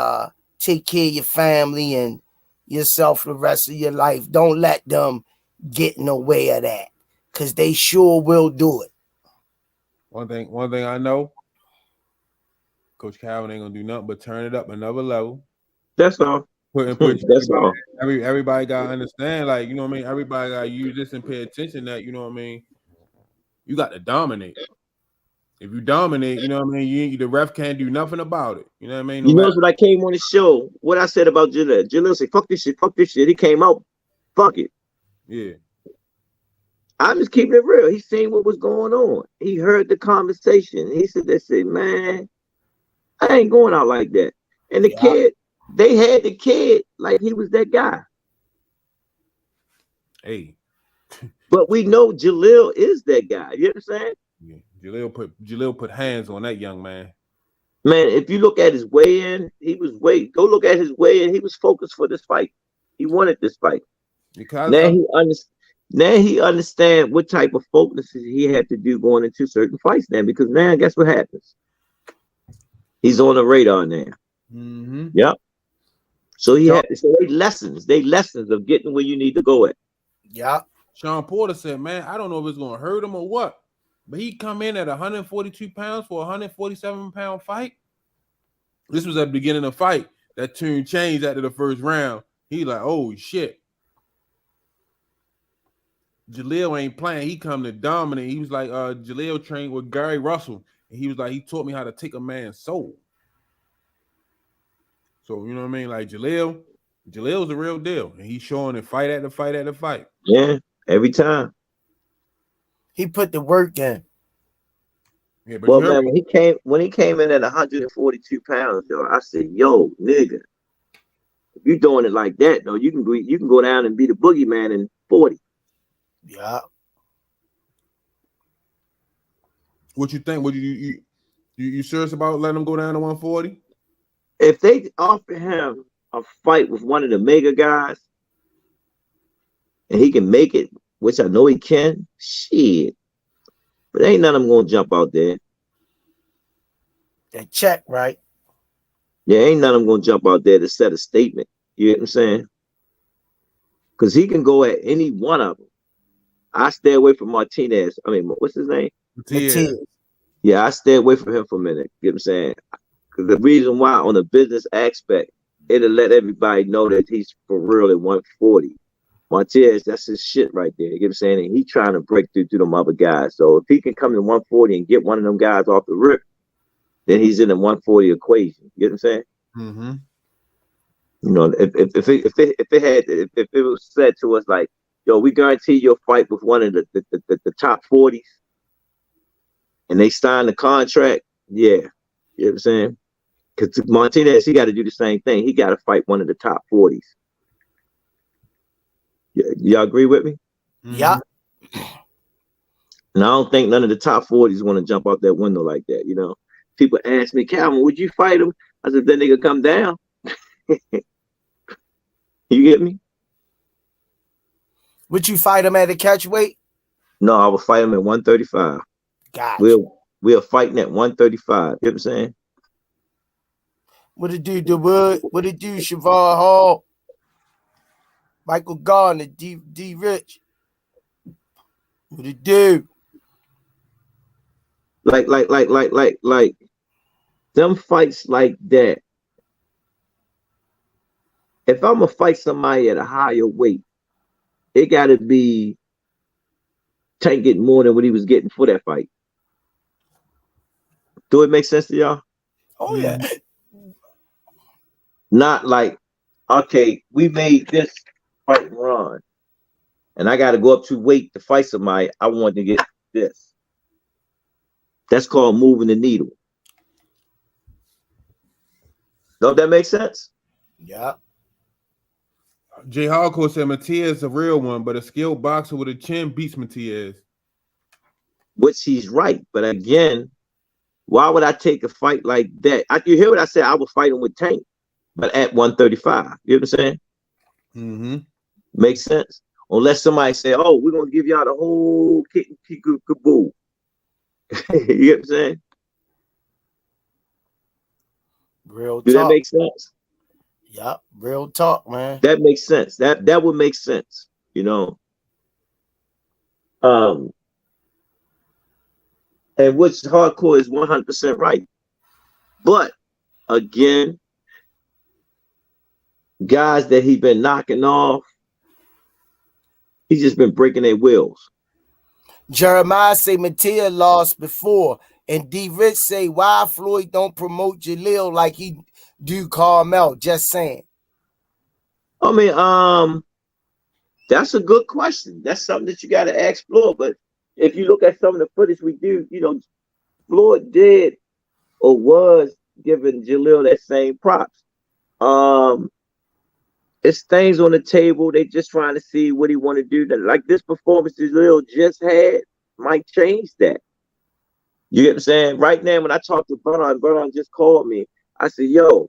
take care of your family and yourself the rest of your life. Don't let them get in the way of that, because they sure will do it. One thing I know, Coach Calvin ain't gonna do nothing but turn it up another level. That's all. That's all. Everybody gotta understand, like, you know what I mean. Everybody gotta use this and pay attention. That, you know what I mean. You got to dominate. If you dominate, you know what I mean. The ref can't do nothing about it. You know what I mean. You notice when I came on the show, what I said about Jalil. Jalil said, "Fuck this shit, fuck this shit." He came out, fuck it. Yeah. I'm just keeping it real. He seen what was going on. He heard the conversation. He said, "They said, man, I ain't going out like that." And the kid, they had the kid like he was that guy. Hey. But we know Jalil is that guy. You understand? Yeah. Jalil put hands on that young man. Man, if you look at his weigh-in, go look at his weigh-in. He was focused for this fight. He wanted this fight. Because now he understand what type of focus he had to do going into certain fights now. Because now, guess what happens? He's on the radar now. Mm-hmm. Yep. So they lessons of getting where you need to go at. Yeah. Sean Porter said, man, I don't know if it's gonna hurt him or what, but he come in at 142 pounds for a 147-pound fight. This was at the beginning of the fight. That tune changed after the first round. He like, oh shit. Jalil ain't playing. He come to dominate. He was like, Jalil trained with Gary Russell, and he was like, he taught me how to take a man's soul. So, you know what I mean? Like Jalil's the real deal, and he's showing it fight after fight after fight. Yeah, every time. He put the work in. Yeah, but well, man, when he came in at 142 pounds, yo, I said, "Yo, nigga, if you doing it like that, though, you can go down and be the boogeyman in 40." Yeah. What you think? Would you serious about letting him go down to 140? If they offer him a fight with one of the mega guys, and he can make it, which I know he can, shit. But ain't none of them gonna jump out there. They check, right? Yeah, ain't none of them gonna jump out there to set a statement. You know what I'm saying? Because he can go at any one of them. I stay away from Martinez. I mean, what's his name? Martinez. Yeah, I stay away from him for a minute. You know what I'm saying? Because the reason why, on the business aspect, it'll let everybody know that he's for real at 140. Martinez, that's his shit right there. You know what I'm saying? And he's trying to break through to them other guys. So if he can come to 140 and get one of them guys off the rip, then he's in the 140 equation. You know what I'm saying? Mm-hmm. You know, if it was said to us like, "Yo, we guarantee you'll fight with one of the top 40s," and they sign the contract, yeah, you know what I'm saying? Because Martinez, he got to do the same thing. He got to fight one of the top 40s. Y'all agree with me? Yeah. And I don't think none of the top 40s want to jump out that window like that. You know, people ask me, "Calvin, would you fight him?" I said, "That nigga come down." You get me? Would you fight him at a catch weight? No, I would fight him at 135. Gotcha. We're fighting at 135. You know what I'm saying? What it do, DeWood? What it do, Shavar Hall? Michael Gardner, D Rich. What it do? Like them fights like that. If I'm gonna fight somebody at a higher weight, it gotta be Tank getting more than what he was getting for that fight. Do it make sense to y'all? Oh yeah. Not like, okay, we made this fight run. and I got to go up to weight to fight somebody, I want to get this. That's called moving the needle. Don't that make sense? Yeah. Jay Hardcore said Matias is a real one, but a skilled boxer with a chin beats Matias. Which he's right. But again, why would I take a fight like that? You hear what I said? I would fight him with Tank, but at 135. You know what I'm saying? Mm-hmm. Makes sense? Unless somebody say, oh, we're going to give y'all the whole kit and caboodle. You know what I'm saying? Real talk. Do that make sense? Yeah, real talk, man. That makes sense. That would make sense, you know. And which Hardcore is 100% right. But again, guys that he been knocking off, he's just been breaking their wheels. Jeremiah say Mattia lost before, and D Rich say why Floyd don't promote Jalil like he do Carmel. Just saying. I mean, that's a good question. That's something that you got to ask Floyd. But if you look at some of the footage we do, you know, Floyd did or was giving Jalil that same props. It's things on the table. They just trying to see what he want to do. Like this performance Jalil just had might change that. You get what I'm saying? Right now, when I talk to Bernard just called me. I said, yo,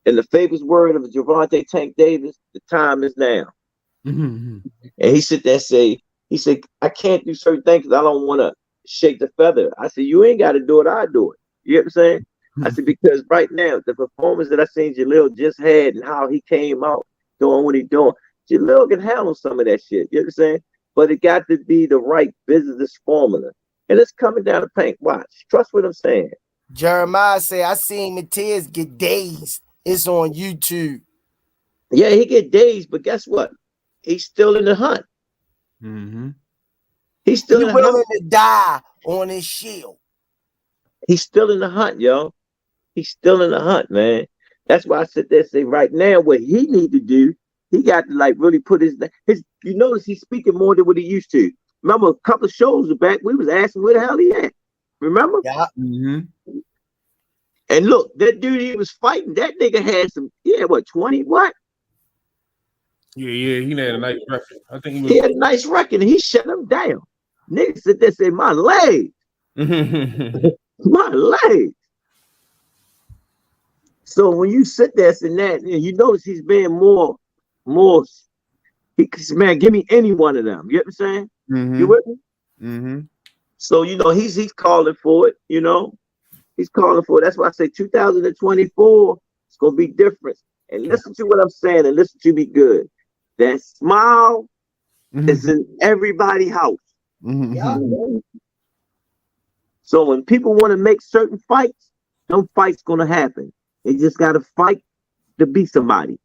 in the famous word of Javante Tank Davis, the time is now. Mm-hmm. And he said, I can't do certain things because I don't want to shake the feather. I said, you ain't got to do it. I do it. You know what I'm saying? I said, because right now, the performance that I seen Jalil just had and how he came out doing what he doing, Jalil can handle some of that shit. You know what I'm saying? But it got to be the right business formula. And it's coming down the paint. Watch. Trust what I'm saying. Jeremiah say, I seen Matias get dazed. It's on YouTube. Yeah, he get dazed, but guess what? He's still in the hunt. Mm-hmm. He's still He in the willing hunt. to die on his shield. He's still in the hunt, yo. He's still in the hunt, man. That's why I sit there and say right now what he need to do, he got to like really put his you notice he's speaking more than what he used to. Remember a couple of shows back, we was asking where the hell he at. Remember? Yeah. Mm-hmm. And look, that dude he was fighting, that nigga had some, 20 what? Yeah, he had a nice record. I think he He had a nice record and he shut him down. Niggas sit there and say, my legs. My legs. So when you sit there and that, you notice he's being more, man, give me any one of them. You know what I'm saying? Mm-hmm. You with me? Mm-hmm. So, he's calling for it, He's calling for it. That's why I say 2024, it's going to be different. And listen to what I'm saying and listen to me good. That smile is in everybody's house. Mm-hmm. So when people want to make certain fights, no fight's going to happen. They just got to fight to beat somebody.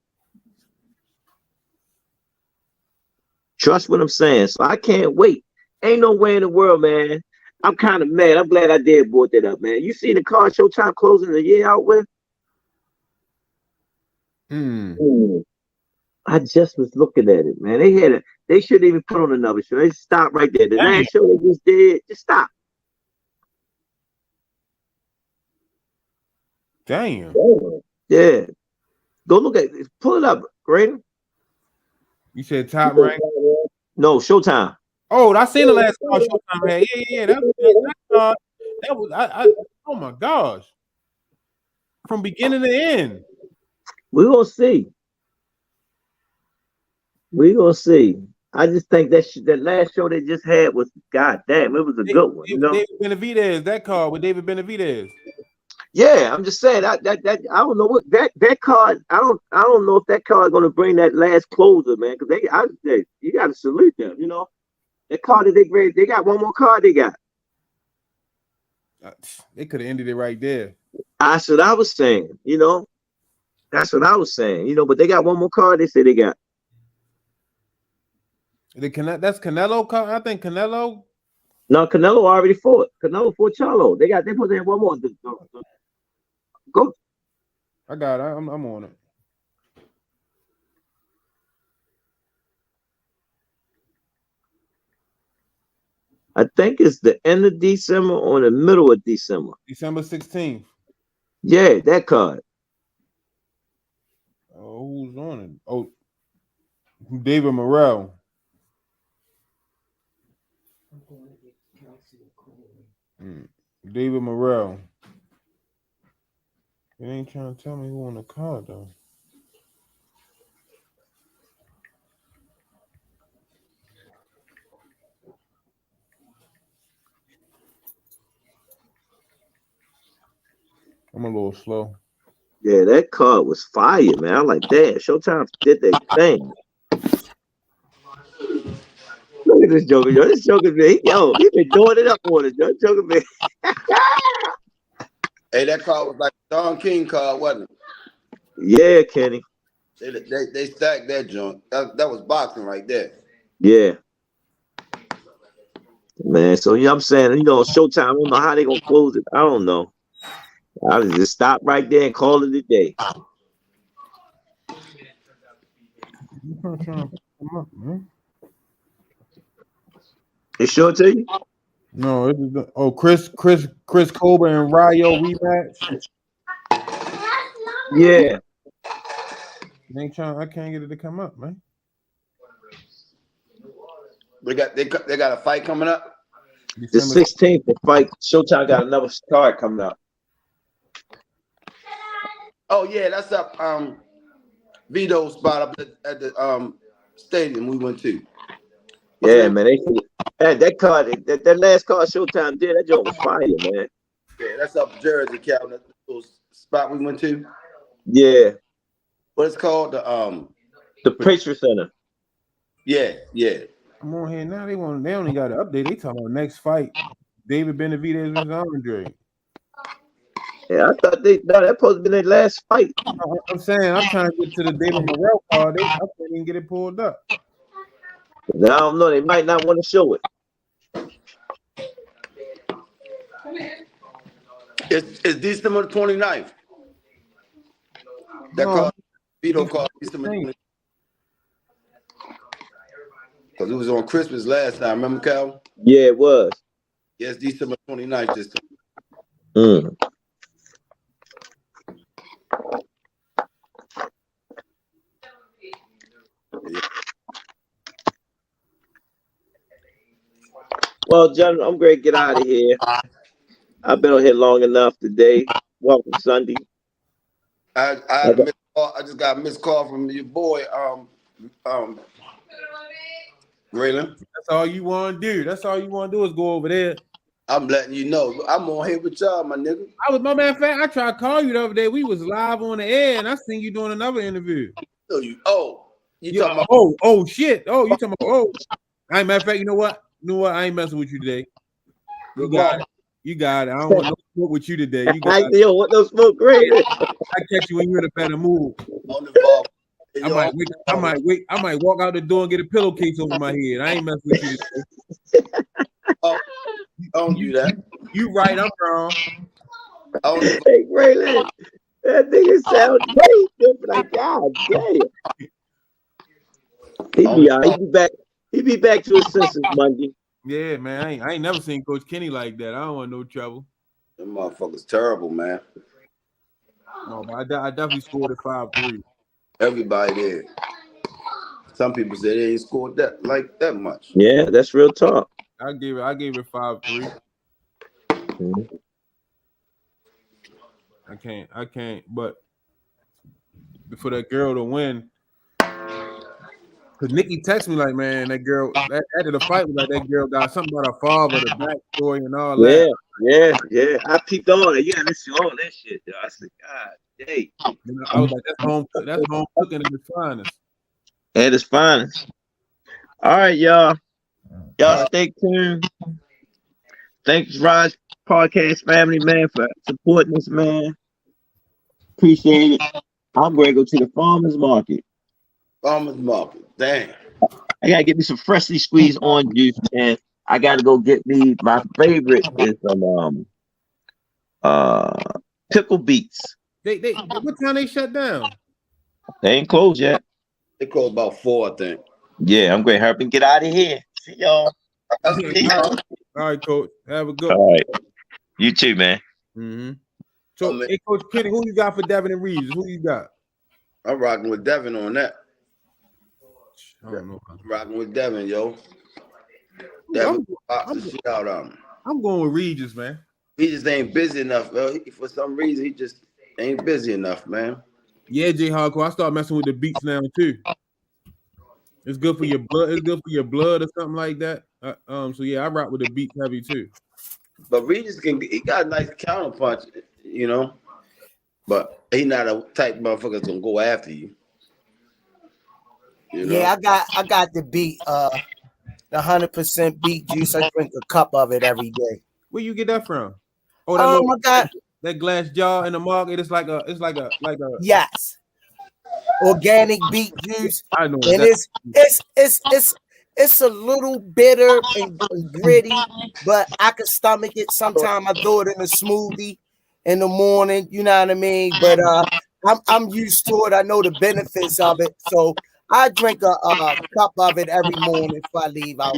Trust what I'm saying. So I can't wait. Ain't no way in the world, man. I'm kind of mad. I'm glad I did brought that up, man. You see the card Showtime closing the year out with? I just was looking at it, man. They shouldn't even put on another show. They stop right there. The last show they just did, just stop. Damn. Yeah. Go look at it. Pull it up, Graydon. You said Top Rank? No, Showtime. Oh, I seen the last call Showtime had. Yeah. That was I oh my gosh. From beginning to end. We're gonna see. I just think that last show they just had was goddamn, it was a good one. David Benavidez, that card with David Benavidez. Yeah, I'm just saying that I don't know what that card. I don't know if that card gonna bring that last closer, man. Because you got to salute them. That card that they got one more card they got. They could have ended it right there. That's what I was saying. That's what I was saying. But they got one more card. They say they got. That's Canelo card. I think Canelo. No, Canelo already fought. Canelo fought Charlo. They supposed to have one more. Go. I got it. I'm on it. I think it's the end of December or the middle of December. December 16th. Yeah, that card. Oh, who's on it? Oh, David Morrell. David Morrell. It ain't trying to tell me who on the card though. I'm a little slow. Yeah, that card was fire, man. I'm like, damn, Showtime did their thing. Look at this Joker, yo. This Joker, man. Yo, he been doing it up on us, yo. Joker, man. Hey, that card was like Don King card, wasn't it? Yeah, Kenny. They stacked that joint. That was boxing right there. Yeah. Man, so you know what I'm saying? You know, Showtime, I don't know how they gonna close it. I don't know. I'll just stop right there and call it a day. I'm trying to come up, man. It sure to you? No, it is Chris Colbert and Ryo rematch. Yeah. I can't get it to come up, man. They got a fight coming up. The 16th, the fight. Showtime got another card coming up. Oh yeah, that's up Vito's spot up at the stadium we went to. Yeah, man. That card, that last card Showtime did, that joint was fire, man. Yeah, that's up Jersey, Calvin. That little spot we went to. Yeah. What it's called? The Patriot Center. Yeah. I'm on here now. They only got an update. They talking about next fight. David Benavidez versus Andre. Yeah, I thought that supposed to be their last fight. I'm saying I'm trying to get to the David Morrell card. I can't even get it pulled up. I don't know. They might not want to show it. It's December 29th. That called Vito called December 29th. Because it was on Christmas last time. Remember, Cal? Yeah, it was. Yes, December 29th this time. Yeah. Well, John, I'm going to get out of here. I've been on here long enough today. Welcome Sunday. I just got a missed call from your boy, Raylan. That's all you want to do. That's all you want to do is go over there. I'm letting you know. I'm on here with y'all, my nigga. My matter of fact, I tried to call you the other day. We was live on the air, and I seen you doing another interview. You talking about? Oh shit. Oh, you talking about? Matter of fact, you know what? I ain't messing with you today. You got it. I don't want no smoke with you today. You got it. Yo, what no smoke, great. I catch you when you're in a better mood. I might walk out the door and get a pillowcase over my head. I ain't messing with you today. Don't do that. You right, I'm wrong. Hey, Raylan, that nigga sound great. Like, God damn. He be back to his senses Monday. Yeah, man. I ain't never seen Coach Kenny like that. I don't want no trouble. Them motherfuckers terrible, man. No, but I definitely scored at 5-3. Everybody did. Some people say they ain't scored that much. Yeah, that's real talk. I gave it 5-3. Mm-hmm. I can't. But for that girl to win, because Nikki texted me like, man, that girl after the fight was like that girl got something about her father, the backstory and all that. Yeah. I peeped on it. Yeah, listen all that shit. Yo. I said, God, dang. I was like, that's home cooking in the finest. At its finest. All right, y'all. Y'all stay tuned. Thanks, Rize Podcast family, man, for supporting this, man. Appreciate it. I'm going to go to the farmer's market. Farmer's market. Damn. I got to get me some freshly squeezed orange juice, and I got to go get me, my favorite is some pickle beets. What time they shut down? They ain't closed yet. They closed about 4, I think. Yeah, I'm going to help and get out of here. See y'all. All All right, Coach. Have a good one. All right. You too, man. Mm-hmm. So, hey, Coach Kenny, who you got for Devin and Rize? Who you got? I'm rocking with Devin on that. I don't know. Rocking with Devin, yo. Devin box the shit out of him. I'm going with Regis, man. He just ain't busy enough, bro. For some reason, he just ain't busy enough, man. Yeah, J Hardcore. I start messing with the beats now too. It's good for your blood. It's good for your blood or something like that. So yeah, I rock with the beats heavy too. But Regis he got a nice counterpunch, you know. But he not a type motherfucker that's gonna go after you. You know? Yeah, I got the beat, the 100% beet juice. I drink a cup of it every day. Where you get that from? Oh, that I got that glass jar in the market. It's like a yes, organic beet juice. I know, and it's a little bitter and gritty, but I can stomach it. Sometimes I throw it in a smoothie in the morning. You know what I mean? But I'm used to it. I know the benefits of it, so I drink a cup of it every morning before I leave out.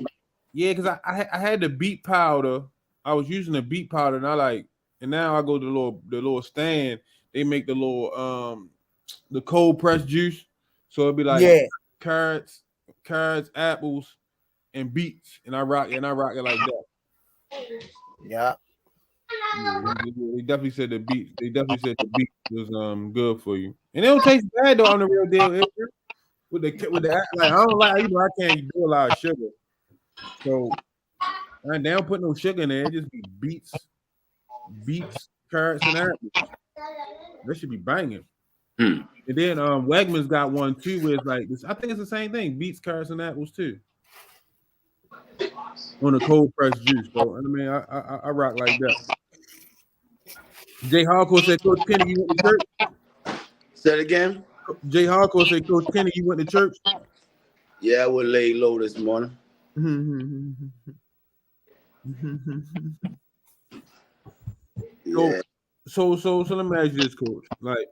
Yeah, because I had the beet powder. I was using the beet powder, and now I go to the little stand. They make the little the cold pressed juice, so it'd be like carrots, apples, and beets, and I rock it like that. Yeah. They definitely said the beet. They definitely said the beet was good for you, and it don't taste bad though on the real deal. With the like, I don't like, I can't do a lot of sugar, so they don't put no sugar in there. It just be beets, carrots, and apples. That should be banging. And then Wegmans got one too, where it's like this. I think it's the same thing: beets, carrots, and apples too. On a cold pressed juice, bro. I mean, I rock like that. Jay Hardcore said, Coach Kenny, you went to church? Say it again. Jay Hardcore said, Coach Kenny, you went to church? Yeah, I was laid low this morning. Yeah. So let me ask you this, Coach. Like,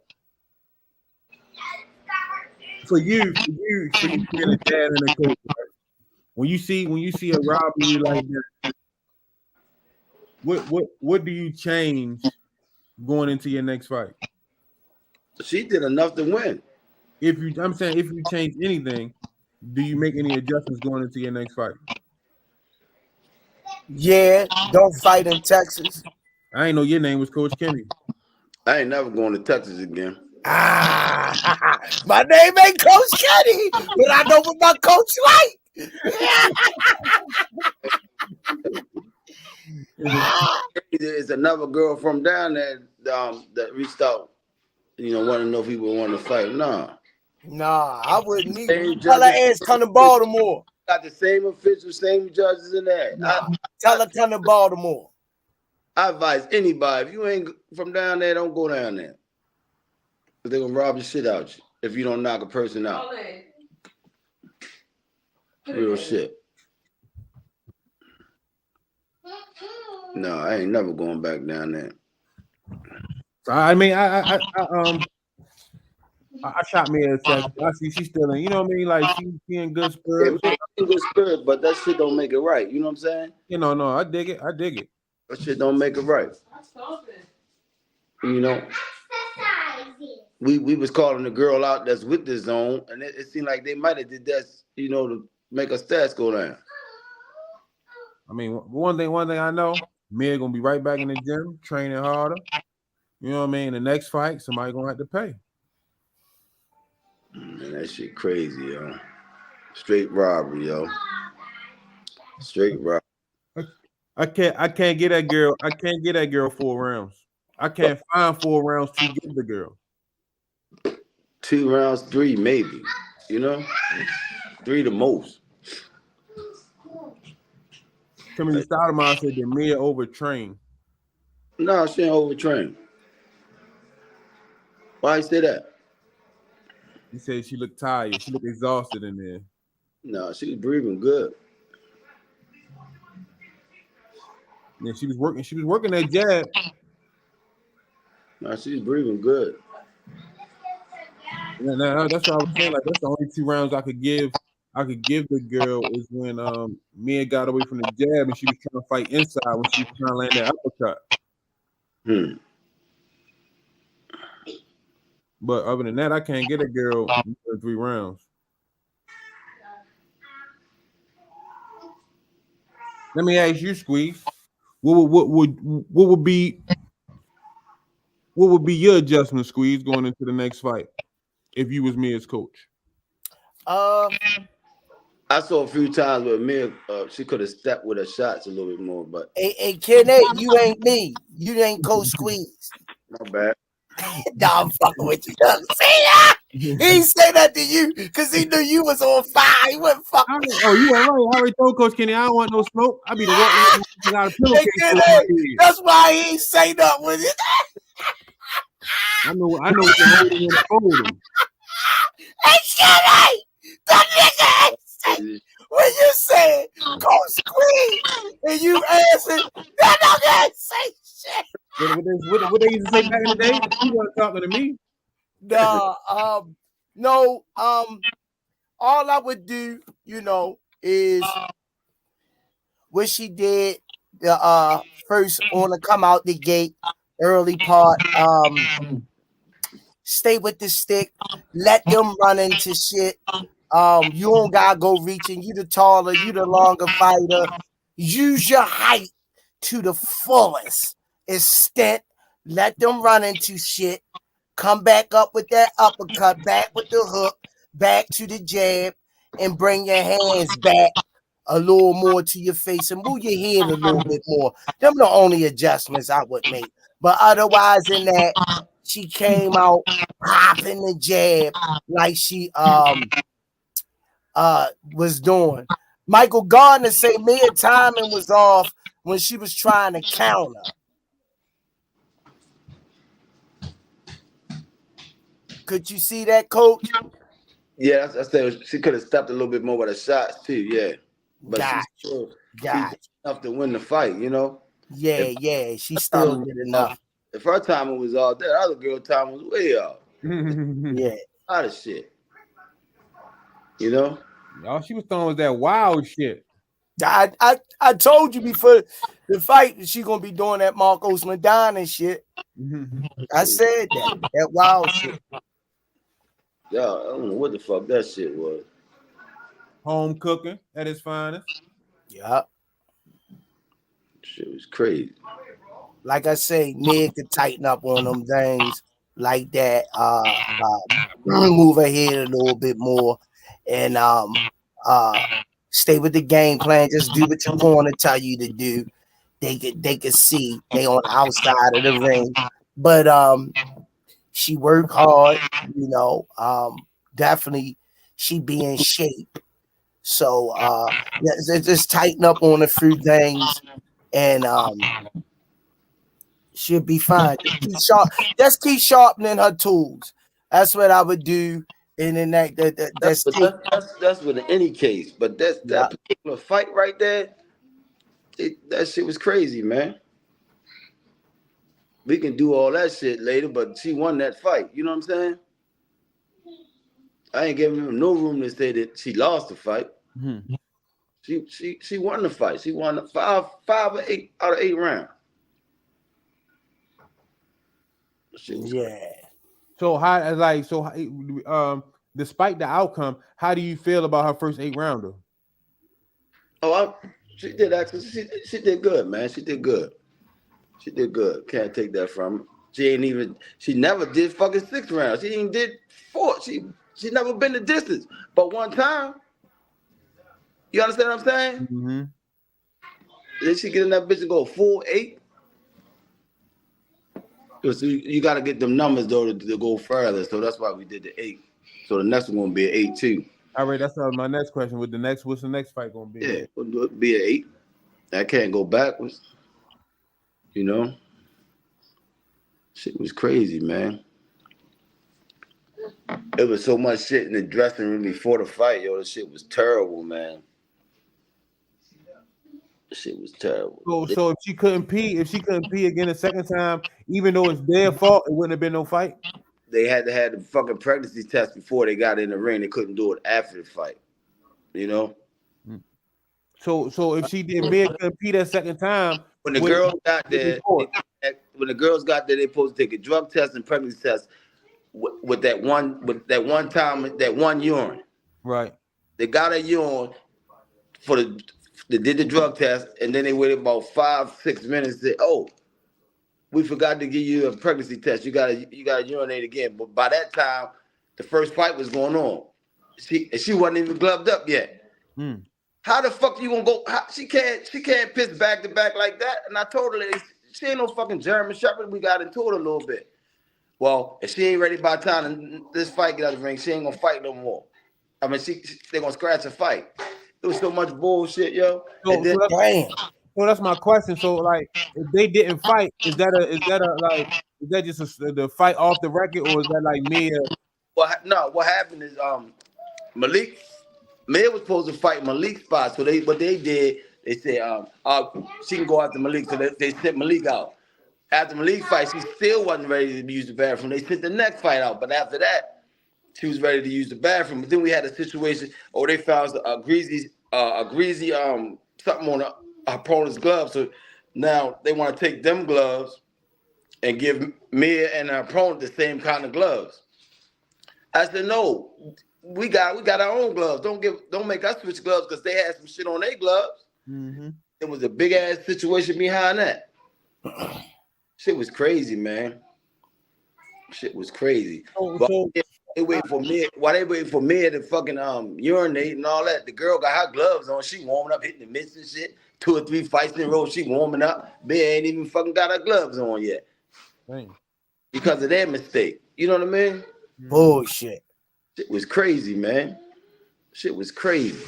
for you being a dad and a coach, right? When you see a robbery like that, what do you change going into your next fight? She did enough to win. I'm saying if you change anything, do you make any adjustments going into your next fight? Yeah, don't fight in Texas. I ain't know your name was Coach Kenny. I ain't never going to Texas again. My name ain't Coach Kenny, but I know what my coach like. There's another girl from down there that reached out, want to know if people want to fight. Nah, I wouldn't even. Tell her ass come to Baltimore. Got the same officials, same judges in there. Tell her come to Baltimore. I advise anybody, if you ain't from down there, don't go down there. They're going to rob the shit out you if you don't knock a person out. Real shit. No, I ain't never going back down there. I mean, I shot me at Texas. I see she's still in, you know what I mean? Like, she in good spirit. Yeah, in good spirit, but that shit don't make it right. You know what I'm saying? No, I dig it. That shit don't make it right. We was calling the girl out that's with the zone, and it seemed like they might have did that, to make her stats go down. I mean, one thing I know, Mia gonna be right back in the gym, training harder. You know what I mean? The next fight, somebody gonna have to pay. Man, that shit crazy, yo. Straight robbery, yo. Straight robbery. I can't get that girl. I can't get that girl 4 rounds. I can't find 4 rounds to give the girl. 2 rounds, 3 maybe. 3 the most. Timothy Stoudemire said that Mia overtrained. No, she ain't overtrained. Why you say that? He said she looked tired. She looked exhausted in there. No, she was breathing good. Yeah, she was working that jab. No, she was breathing good. Yeah, that's what I was saying. Like, that's the only 2 rounds I could give I could give the girl is when Mia got away from the jab and she was trying to fight inside when she was trying to land that uppercut. But other than that, I can't get a girl in 3 rounds. Let me ask you, Squeeze. What would be your adjustment, Squeeze, going into the next fight if you was Mia's coach? I saw a few times where Mia, she could have stepped with her shots a little bit more, but Hey, Kenneth, you ain't me. You ain't Coach Squeeze. not bad. Nah, I'm fucking with you. See that? He ain't say that to you because he knew you was on fire. He wasn't fucking. Oh, you all right? I already told Coach Kenny I don't want no smoke. I be the one without a pillowcase over my head. That's why he ain't say nothing with it. I know what the holding in the folding. Hey, Kenny, that nigga ain't say. When you said Coach Squeeze and you answered, that nigga ain't say shit. What they used to say back in the day? He wasn't talking to me. Nah, no, all I would do, is what she did the first on the come out the gate, early part, stay with the stick, let them run into shit. You don't gotta go reaching, you the taller, you the longer fighter. Use your height to the fullest extent, let them run into shit. Come back up with that uppercut, back with the hook, back to the jab, and bring your hands back a little more to your face and move your head a little bit more. Them the only adjustments I would make. But otherwise in that, she came out popping the jab like she was doing. Michael Gardner say Mia timing was off when she was trying to counter. Could you see that, Coach? Yeah, I said she could have stepped a little bit more with her shots too. Yeah, but she's enough to win the fight. Yeah, she still did enough. If her timing was all that, other girl time was way off. Yeah, a lot of shit. All she was throwing was that wild shit. I told you before the fight that she gonna be doing that Marcos Madonna shit. I said that wild shit. Yeah, I don't know what the fuck that shit was. Home cooking at its finest. Yeah. Shit was crazy. Like I say, Meg could tighten up on them things like that. Move her head a little bit more and stay with the game plan. Just do what your corner tell you to do. They could see they on the outside of the ring. But she worked hard, definitely she be in shape. So just tighten up on a few things and she'll be fine. Just keep sharpening her tools. That's what I would do. And then that's with any case. But that particular fight right there, that shit was crazy, man. We can do all that shit later, but she won that fight. You know what I'm saying? I ain't giving him no room to say that she lost the fight. Mm-hmm. She won the fight. She won 5 or 8 out of 8 rounds. Yeah. So despite the outcome, how do you feel about her first 8 rounder? She did actually. She did good, man. She did good. She did good. Can't take that from her. She never did fucking 6 rounds. She even did 4. She never been the distance. But one time, you understand what I'm saying? Mm-hmm. Then she get in that bitch and go full 8. So you got to get them numbers though to go further. So that's why we did the 8. So the next one gonna be an 8 too. All right, that's my next question. What's the next fight gonna be? Yeah, it'll be an 8. That can't go backwards. Shit was crazy, man. It was so much shit in the dressing room before the fight, yo. The shit was terrible, man. Shit was terrible. So if she couldn't pee again a second time, even though it's their fault, it wouldn't have been no fight. They had to have the fucking pregnancy test before they got in the ring. They couldn't do it after the fight. You know. So if she did Mia compete that second time, When the girls got there, they supposed to take a drug test and pregnancy test with that one time that one urine. Right. They got a urine they did the drug test, and then they waited about 5-6 minutes and said, "Oh, we forgot to give you a pregnancy test. You gotta urinate again." But by that time, the first fight was going on. She wasn't even gloved up yet. How the fuck you gonna go? She can't piss back to back like that. And I told her, she ain't no fucking German Shepherd. We got into it a little bit. Well, if she ain't ready by the time this fight get out of the ring, she ain't gonna fight no more. I mean, they're gonna scratch a fight. It was so much bullshit, yo. So that's my question. So like, if they didn't fight, is that just the fight off the record, or is that like Mia? What happened is Mia was supposed to fight Malik's spot. So what they did, they said she can go after Malik. So they sent Malik out. After Malik fight, she still wasn't ready to use the bathroom. They sent the next fight out, but after that, she was ready to use the bathroom. But then we had a situation. They found a greasy something on her opponent's gloves. So now they want to take them gloves and give Mia and her opponent the same kind of gloves. I said, no, we got our own gloves. Don't make us switch gloves because they had some shit on their gloves. Mm-hmm. It was a big ass situation behind that. Shit was crazy, man. Shit was crazy. They waiting for Mia. While they waiting for Mia to fucking urinate and all that, the girl got her gloves on. She warming up, hitting the mitts and shit. 2 or 3 fights in a row, she warming up. Mia ain't even fucking got her gloves on yet. Dang. Because of their mistake. You know what I mean? Bullshit. Shit was crazy, man. Shit was crazy.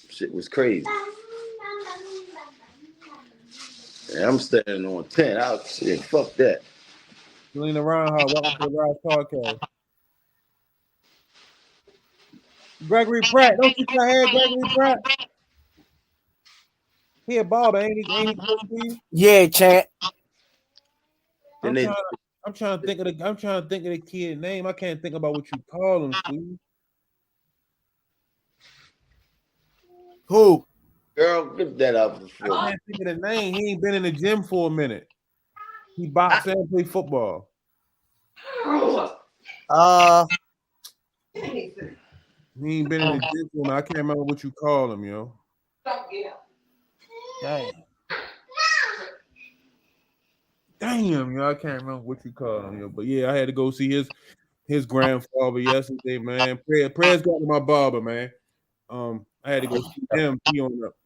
Shit was crazy. Yeah, I'm standing on 10. Fuck that. Julian around her. Welcome to the Rise Podcast. Gregory Pratt. Don't you got hair, Gregory Pratt? He a barber, ain't he? Yeah, champ. I'm trying to think of the kid's name. I can't think about what you call him, Steve. Who? Girl, give that up. I can't think of the name. He ain't been in the gym for a minute. He boxed and played football. He He ain't been in the gym for a minute. I can't remember what you call him, yo. Damn, yo, I can't remember what you call him, yo. But yeah, I had to go see his grandfather yesterday, man. Prayers got to my barber, man. I had to go see him.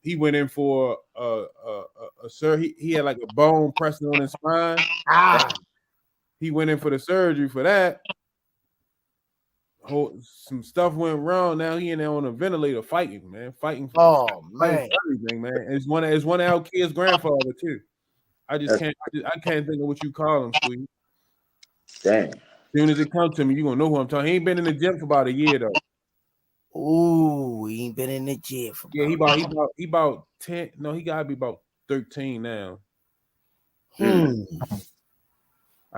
He went in for he had like a bone pressing on his spine. He went in for the surgery for that. Some stuff went wrong. Now he in there on a ventilator fighting, man. Fighting for everything, man. It's one of our kids' grandfather too. I can't think of what you call him, sweet. Damn. As soon as it comes to me, you gonna know who I'm talking. He ain't been in the gym for about a year though. Ooh, he ain't been in the gym for he about 10. No, he gotta be about 13 now. I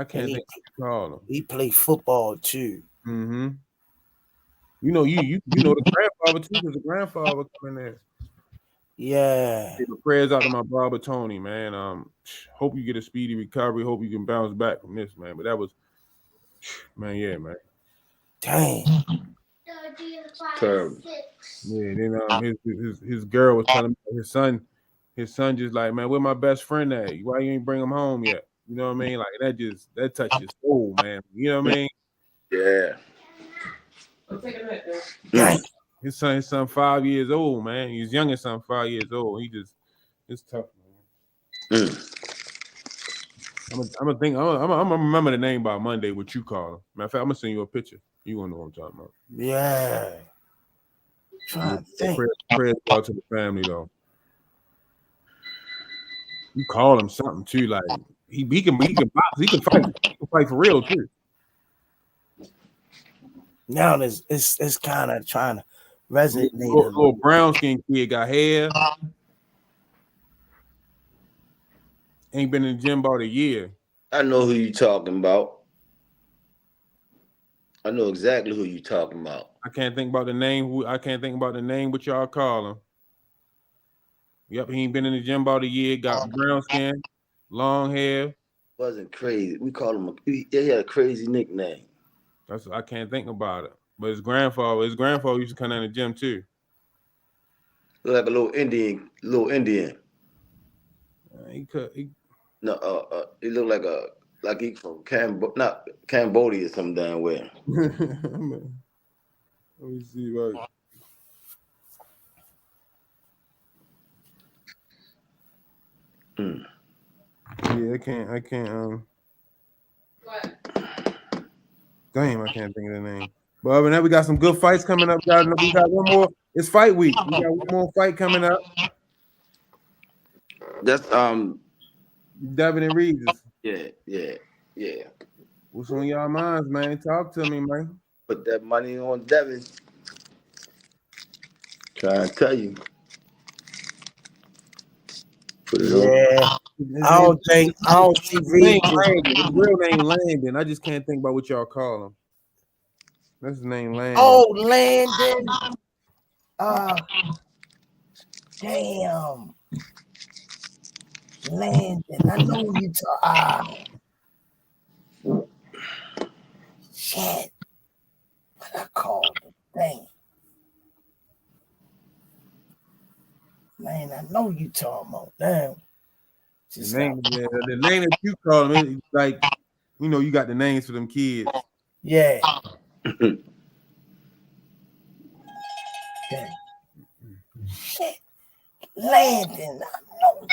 can't think of what you call him. He played football too. Mm-hmm. You know the grandfather too, because the grandfather coming there. Yeah. Prayers out to my barber Tony, man. Hope you get a speedy recovery. Hope you can bounce back from this, man. But that was, man, yeah, man. Dang. Terrible. Yeah. Then his girl was telling me his son just like, man, where my best friend at? Why you ain't bring him home yet? You know what I mean? Like that touches his soul, man. You know what I mean? Yeah. Dang. His son 5 years old, man. His youngest son 5 years old. It's tough, man. I'm gonna remember the name by Monday. What you call him? Matter of fact, I'm gonna send you a picture. You gonna know what I'm talking about? Yeah. Trying to think. Prayers out to the family though. You call him something too, like he can box. He can fight. He can fight for real too. Now it's kind of trying to resonate. Little brown skin kid got hair. Ain't been in the gym about a year. I know who you talking about. I know exactly who you talking about. I can't think about the name. I can't think about the name. What y'all call him? Yep, he ain't been in the gym about a year. Got brown skin, long hair. Wasn't crazy. We called him. He had a crazy nickname. I can't think about it. But his grandfather used to come in the gym too. Look like a little Indian. He No, he looked like he from Cambodia or some damn way. Let me see. Right. Yeah, I can't. What? Damn, I can't think of the name. But other than that, we got some good fights coming up, guys. We got one more. It's fight week. We got one more fight coming up. That's Devin and Rize. Yeah. What's on y'all minds, man? Talk to me, man. Put that money on Devin. Trying to tell you. Put it on. I don't see Rize. His real name Landon. I just can't think about what y'all call him. That's his name, Landon. Oh, Landon. Damn. Landon. I know you shit. What I called him. Dang. Man, I know you talking about. Damn. The name that you call him, it's like, you got the names for them kids. Yeah. Shit. Landon, I know.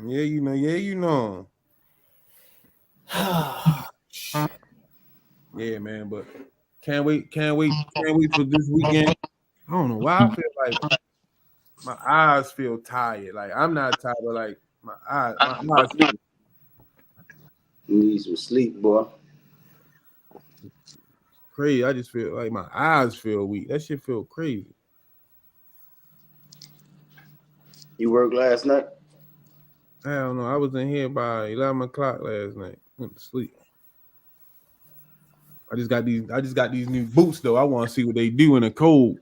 Yeah, you know. Yeah, man, but can't wait for this weekend. I don't know why I feel like my eyes feel tired. Like I'm not tired, but like my eyes feel You need some sleep, boy. crazy. I just feel like my eyes feel weak. That shit feel crazy. You worked last night? I don't know. I was in here by 11 o'clock last night. Went to sleep. I just got these new boots though. I want to see what they do in the cold.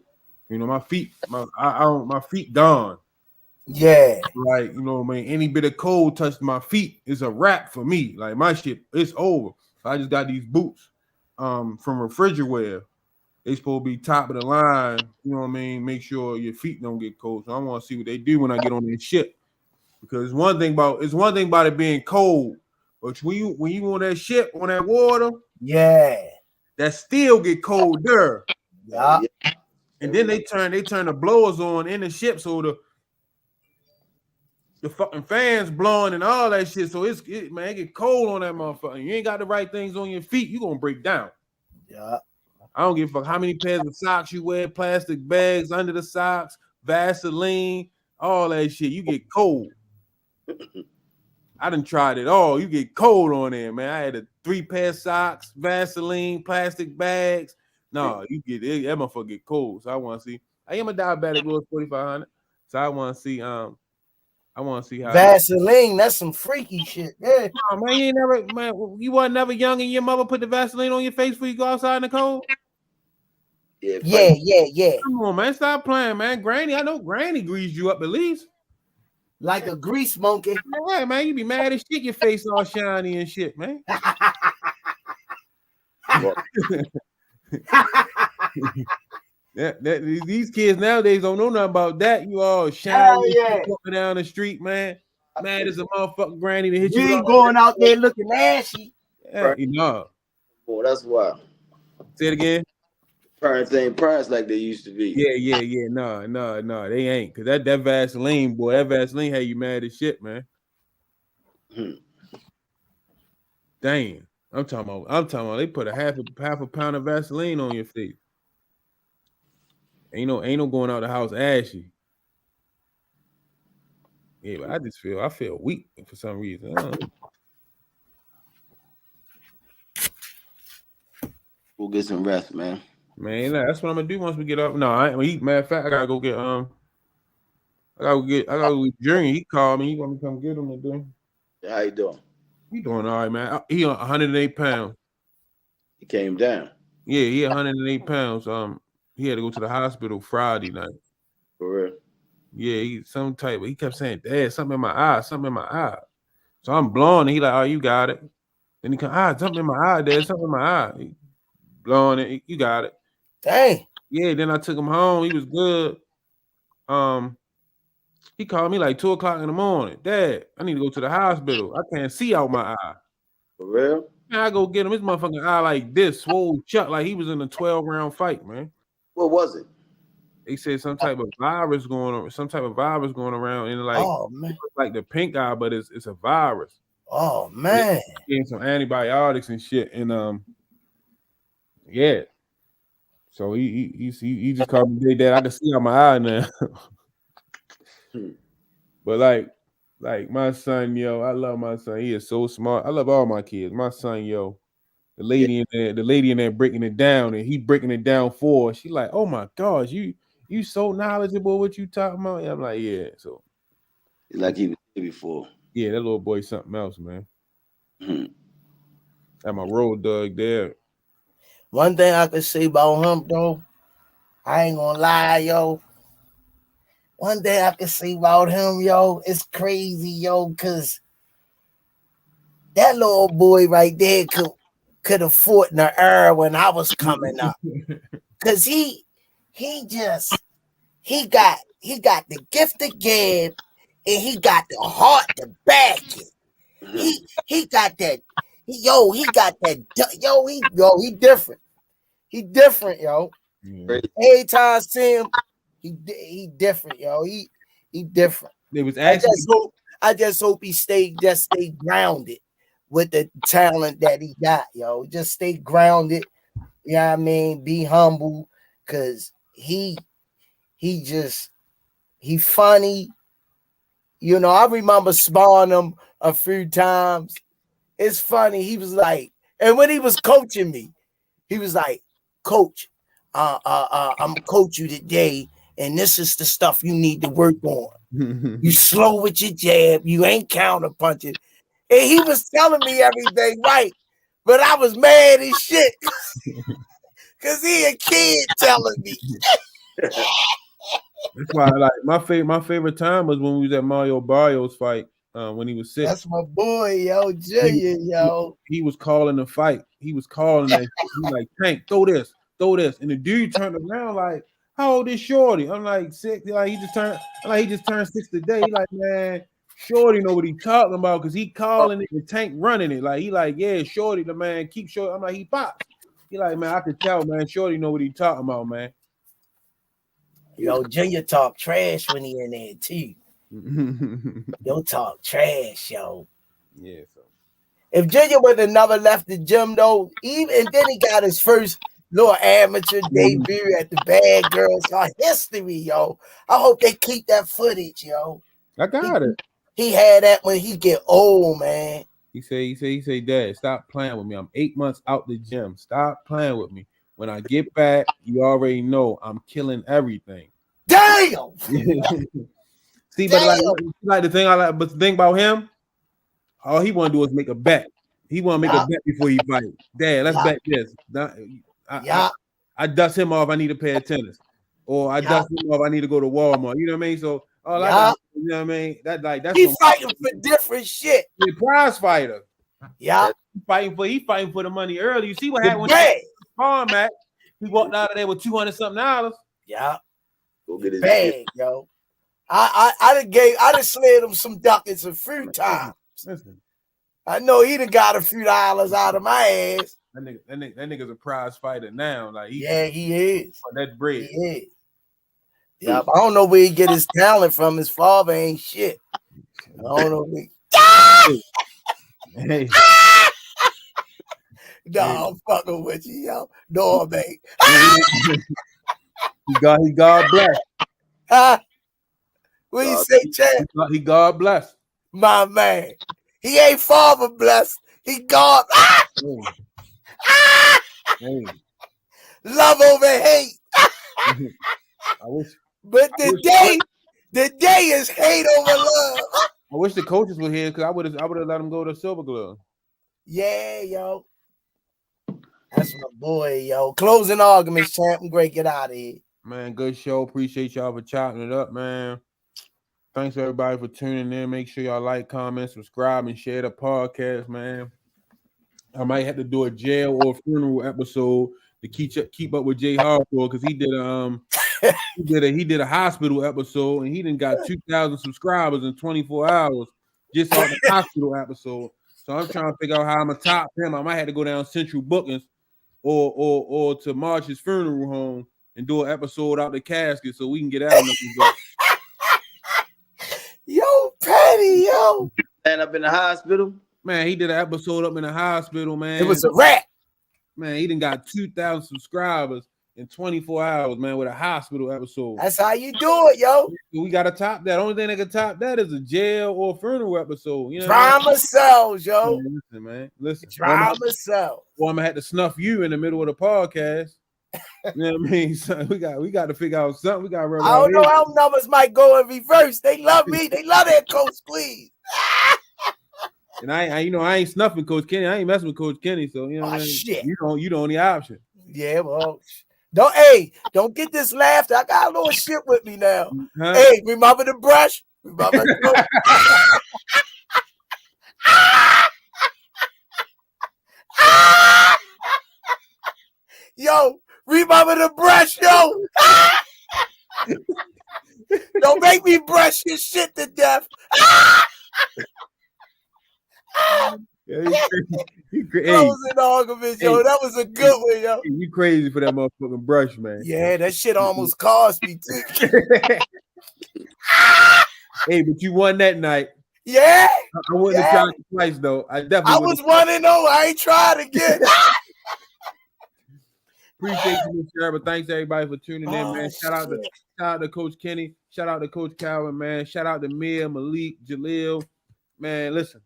My feet, my feet gone. Yeah. Like, man, any bit of cold touched my feet is a wrap for me. Like my shit, it's over. So I just got these boots from Refrigerator. They supposed to be top of the line. You know what I mean? Make sure your feet don't get cold. So I want to see what they do when I get on this ship. Because it's one thing about it being cold, but when you on that ship on that water, that still get colder. Yeah. And then they turn the blowers on in the ship, so the fucking fans blowing and all that shit. So it get cold on that motherfucker. You ain't got the right things on your feet, you gonna break down. Yeah. I don't give a fuck how many pairs of socks you wear, plastic bags under the socks, Vaseline, all that shit. You get cold. I done tried it all. You get cold on there, man. I had 3 pair of socks, Vaseline, plastic bags. No, you get it. That motherfucker get cold. So I want to see. I am a diabetic, Lord 4,500. So I want to see. I want to see how Vaseline. That's some freaky shit. Yeah. Oh, man, you wasn't never young and your mother put the Vaseline on your face before you go outside in the cold. Yeah. Come on, man. Stop playing, man. Granny, I know Granny greased you up at least. Like a grease monkey. Yeah, man, you be mad as shit, your face all shiny and shit, man. These kids nowadays don't know nothing about that. You all shiny walking down the street, man. Mad as a motherfucking granny to hit you. You going out there looking ashy. Yeah, you know. Well, that's why. Say it again. Parents ain't parents like they used to be. Yeah. No, they ain't. Cause that Vaseline, boy, that Vaseline had you mad as shit, man. Damn. I'm talking about they put a half a pound of Vaseline on your face. Ain't no going out the house ashy. Yeah, but I feel weak for some reason. I don't know. We'll get some rest, man. Man, that's what I'm gonna do once we get up. No, I ain't gonna eat. Matter of fact, I gotta go get I gotta go get Junior. He called me. He want me to come get him today. How you doing? He doing all right, man. He 108 pounds. He came down. Yeah, he 108 pounds. He had to go to the hospital Friday night. For real. Yeah, he kept saying, Dad, something in my eye, something in my eye. So I'm blowing it. He like, oh, you got it. Then he come, something in my eye, Dad, something in my eye. He blowing it, you got it. Dang. Yeah, then I took him home. He was good. He called me like 2:00 in the morning. Dad, I need to go to the hospital. I can't see out my eye. For real? Man, I go get him. His motherfucking eye like this, swole shut, like he was in a 12-round fight, man. What was it? They said some type of virus going around, and like, oh man, like the pink eye, but it's a virus. Oh man, getting some antibiotics and shit, and yeah. So he just called me, Dad, I can see out my eye now. But like my son, yo, I love my son. He is so smart. I love all my kids. My son, yo, the lady in there breaking it down, and he breaking it down for her. She like, oh my gosh, you so knowledgeable. What you talking about? And I'm like, yeah. So like he was here before. Yeah, that little boy's something else, man. Hmm. Got my road dog there. One thing I can say about him, though, I ain't gonna lie, yo. One thing I can say about him, yo, it's crazy, yo, because that little boy right there could have fought in the air when I was coming up. Because he got the gift of gab, and he got the heart to back it. He got that. He got that. He different. He different, yo. Yeah. Every time I see him, he different, yo. He different. It was actually. I just hope he stay grounded with the talent that he got, yo. Just stay grounded. You know what I mean? Be humble, cause he funny. You know, I remember spawning him a few times. It's funny. He was like, and when he was coaching me, he was like, Coach, I'm gonna coach you today, and this is the stuff you need to work on. You slow with your jab, you ain't counter punching. And he was telling me everything right, but I was mad as shit because he a kid telling me. That's why, like, my favorite time was when we was at Mario Barrios fight when he was 6. That's my boy, yo, Junior, yo. He was calling the fight. He was calling that. He was like, Tank, throw this, and the dude turned around like, how old is Shorty? I'm like 6. Like he just turned 6 today. He like, man, Shorty know what he talking about because he calling it and Tank running it. Like he like, yeah, Shorty, the man, keep Shorty. I'm like, he pops. He like, man, I can tell, man, Shorty know what he talking about, man. Yo, Junior talk trash when he in there too. Yo talk trash, yo. Yeah. So if Junior would have never left the gym though, and then he got his first little amateur debut at the Bad Girls history, yo. I hope they keep that footage, yo. I got it. He had that when he get old, man. He say, Dad, stop playing with me. I'm 8 months out the gym. Stop playing with me. When I get back, you already know I'm killing everything. Damn. See, but like the thing I like, but the thing about him, all he want to do is make a bet. He want to make a bet before he fight. Dad, let's bet this. I dust him off. I need a pair of tennis, or I dust him off. I need to go to Walmart. You know what I mean? So all I got, you know what I mean? That's he fighting for different shit. He's a prize fighter. Yeah, he fighting for the money early. You see what happened when he farm at? He walked out of there with $200-something. Yeah, go get his bag, yo. I done slid him some ducats a few times. Listen. I know he done got a few dollars out of my ass. That nigga's a prize fighter now. Like he is. That bread. He is. Yeah, I don't know where he get his talent from. His father ain't shit. I don't know where. Hey. No, I'm fucking with you, yo. No, mate. He God bless. Huh? What you say, Chad? He God bless. My man. He ain't father blessed. He God. Hey. Love over hate. I wish. But the day is hate over love. I wish the coaches were here because I would have let them go to Silver Glove. Yeah, yo. That's my boy, yo. Closing arguments, champ. I'm great. Get out of here. Man, good show. Appreciate y'all for chopping it up, man. Thanks everybody for tuning in. Make sure y'all like, comment, subscribe, and share the podcast, man. I might have to do a jail or funeral episode to keep up with Jay Hardcore because he did a hospital episode and he done got 2,000 subscribers in 24 hours just on the hospital episode. So I'm trying to figure out how I'm gonna top him. I might have to go down Central Bookings or to Marsh's funeral home and do an episode out the casket so we can get out of the Yo, Patty, yo. And up in the hospital. Man, he did an episode up in the hospital, man. It was a rat. Man, he done got 2,000 subscribers in 24 hours, man, with a hospital episode. That's how you do it, yo. We got to top that. Only thing that can top that is a jail or funeral episode. You know Drama sells, yo. Man, listen. Drama sells. Or I'm going to have to snuff you in the middle of the podcast. You know what I mean? So we got to figure out something. We got to I don't know how numbers might go in reverse. They love me. They love that Coach Squeeze. And I ain't snuffing Coach Kenny. I ain't messing with Coach Kenny. So you know, shit. You the only option. Yeah, well, don't get this laughter. I got a little shit with me now. Huh? Hey, remember the brush? Remember the Yo, remember the brush, yo. Don't make me brush your shit to death. Closing arguments, yo. That was a good one, yo. You crazy for that motherfucking brush, man. Yeah, that shit almost cost me too. Hey, but you won that night. Yeah. I wouldn't have tried it twice though. I was 1-0. I ain't tried again. Appreciate you, Mr. But thanks everybody for tuning in, man. Shout out to Coach Kenny. Shout out to Coach Calvin, man. Shout out to Mia, Malik, Jalil. Man, listen.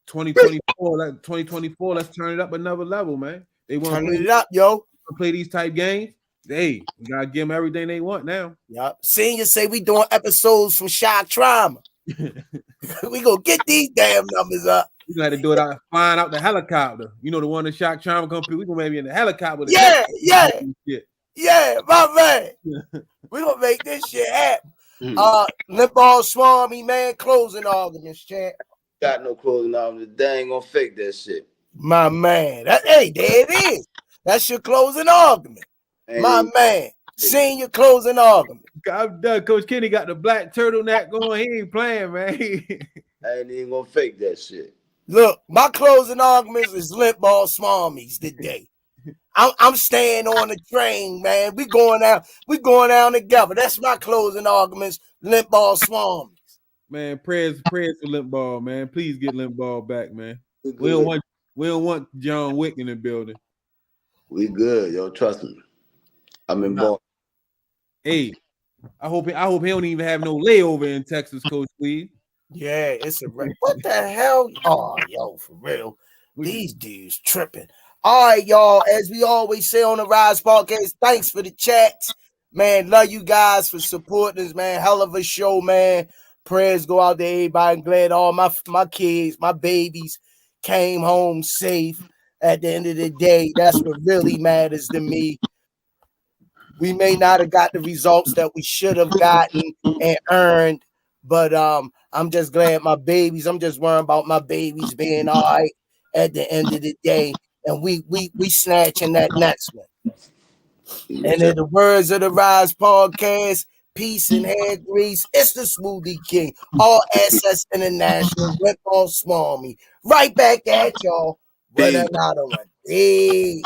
2024, let's turn it up another level, man. They want to turn it up, yo. Play these type games. Hey, we gotta give them everything they want now. Yep. Senior say we doing episodes from Shock Trauma. We gonna get these damn numbers up. We gonna have to do it flying out the helicopter. You know the one that Shock Trauma company. We gonna maybe in the helicopter. Yeah, my man. We gonna make this shit happen. Limp Ball Swami, man. Closing arguments, champ. Got no closing arguments. They ain't gonna fake that shit. My man. There it is. That's your closing argument. My man. Senior closing argument. I'm done. Coach Kenny got the black turtleneck going. He ain't playing, man. I ain't even gonna fake that shit. Look, my closing arguments is Limp Ball Smarmies today. I'm staying on the train, man. We going out together. That's my closing arguments. Limp Ball Smarmies. Man, prayers for Limp Ball, man. Please get Limp Ball back, man. We don't want John Wick in the building. We good, yo. Trust me. I'm in ball. Hey, I hope he don't even have no layover in Texas, Coach Lee. Yeah, it's a wreck. What the hell? Oh, yo, for real. These dudes tripping. All right, y'all. As we always say on the Rize Podcast, thanks for the chats. Man, love you guys for supporting us, man. Hell of a show, man. Prayers go out to everybody. I'm glad all my kids, my babies came home safe at the end of the day. That's what really matters to me. We may not have got the results that we should have gotten and earned, but I'm just glad my babies, I'm just worrying about my babies being all right at the end of the day. And we snatching that next one. And in the words of the Rize Podcast, peace and hair grease, it's the Smoothie King, all SS International, Limp Ball Swarmy. Right back at y'all with another one. Peace.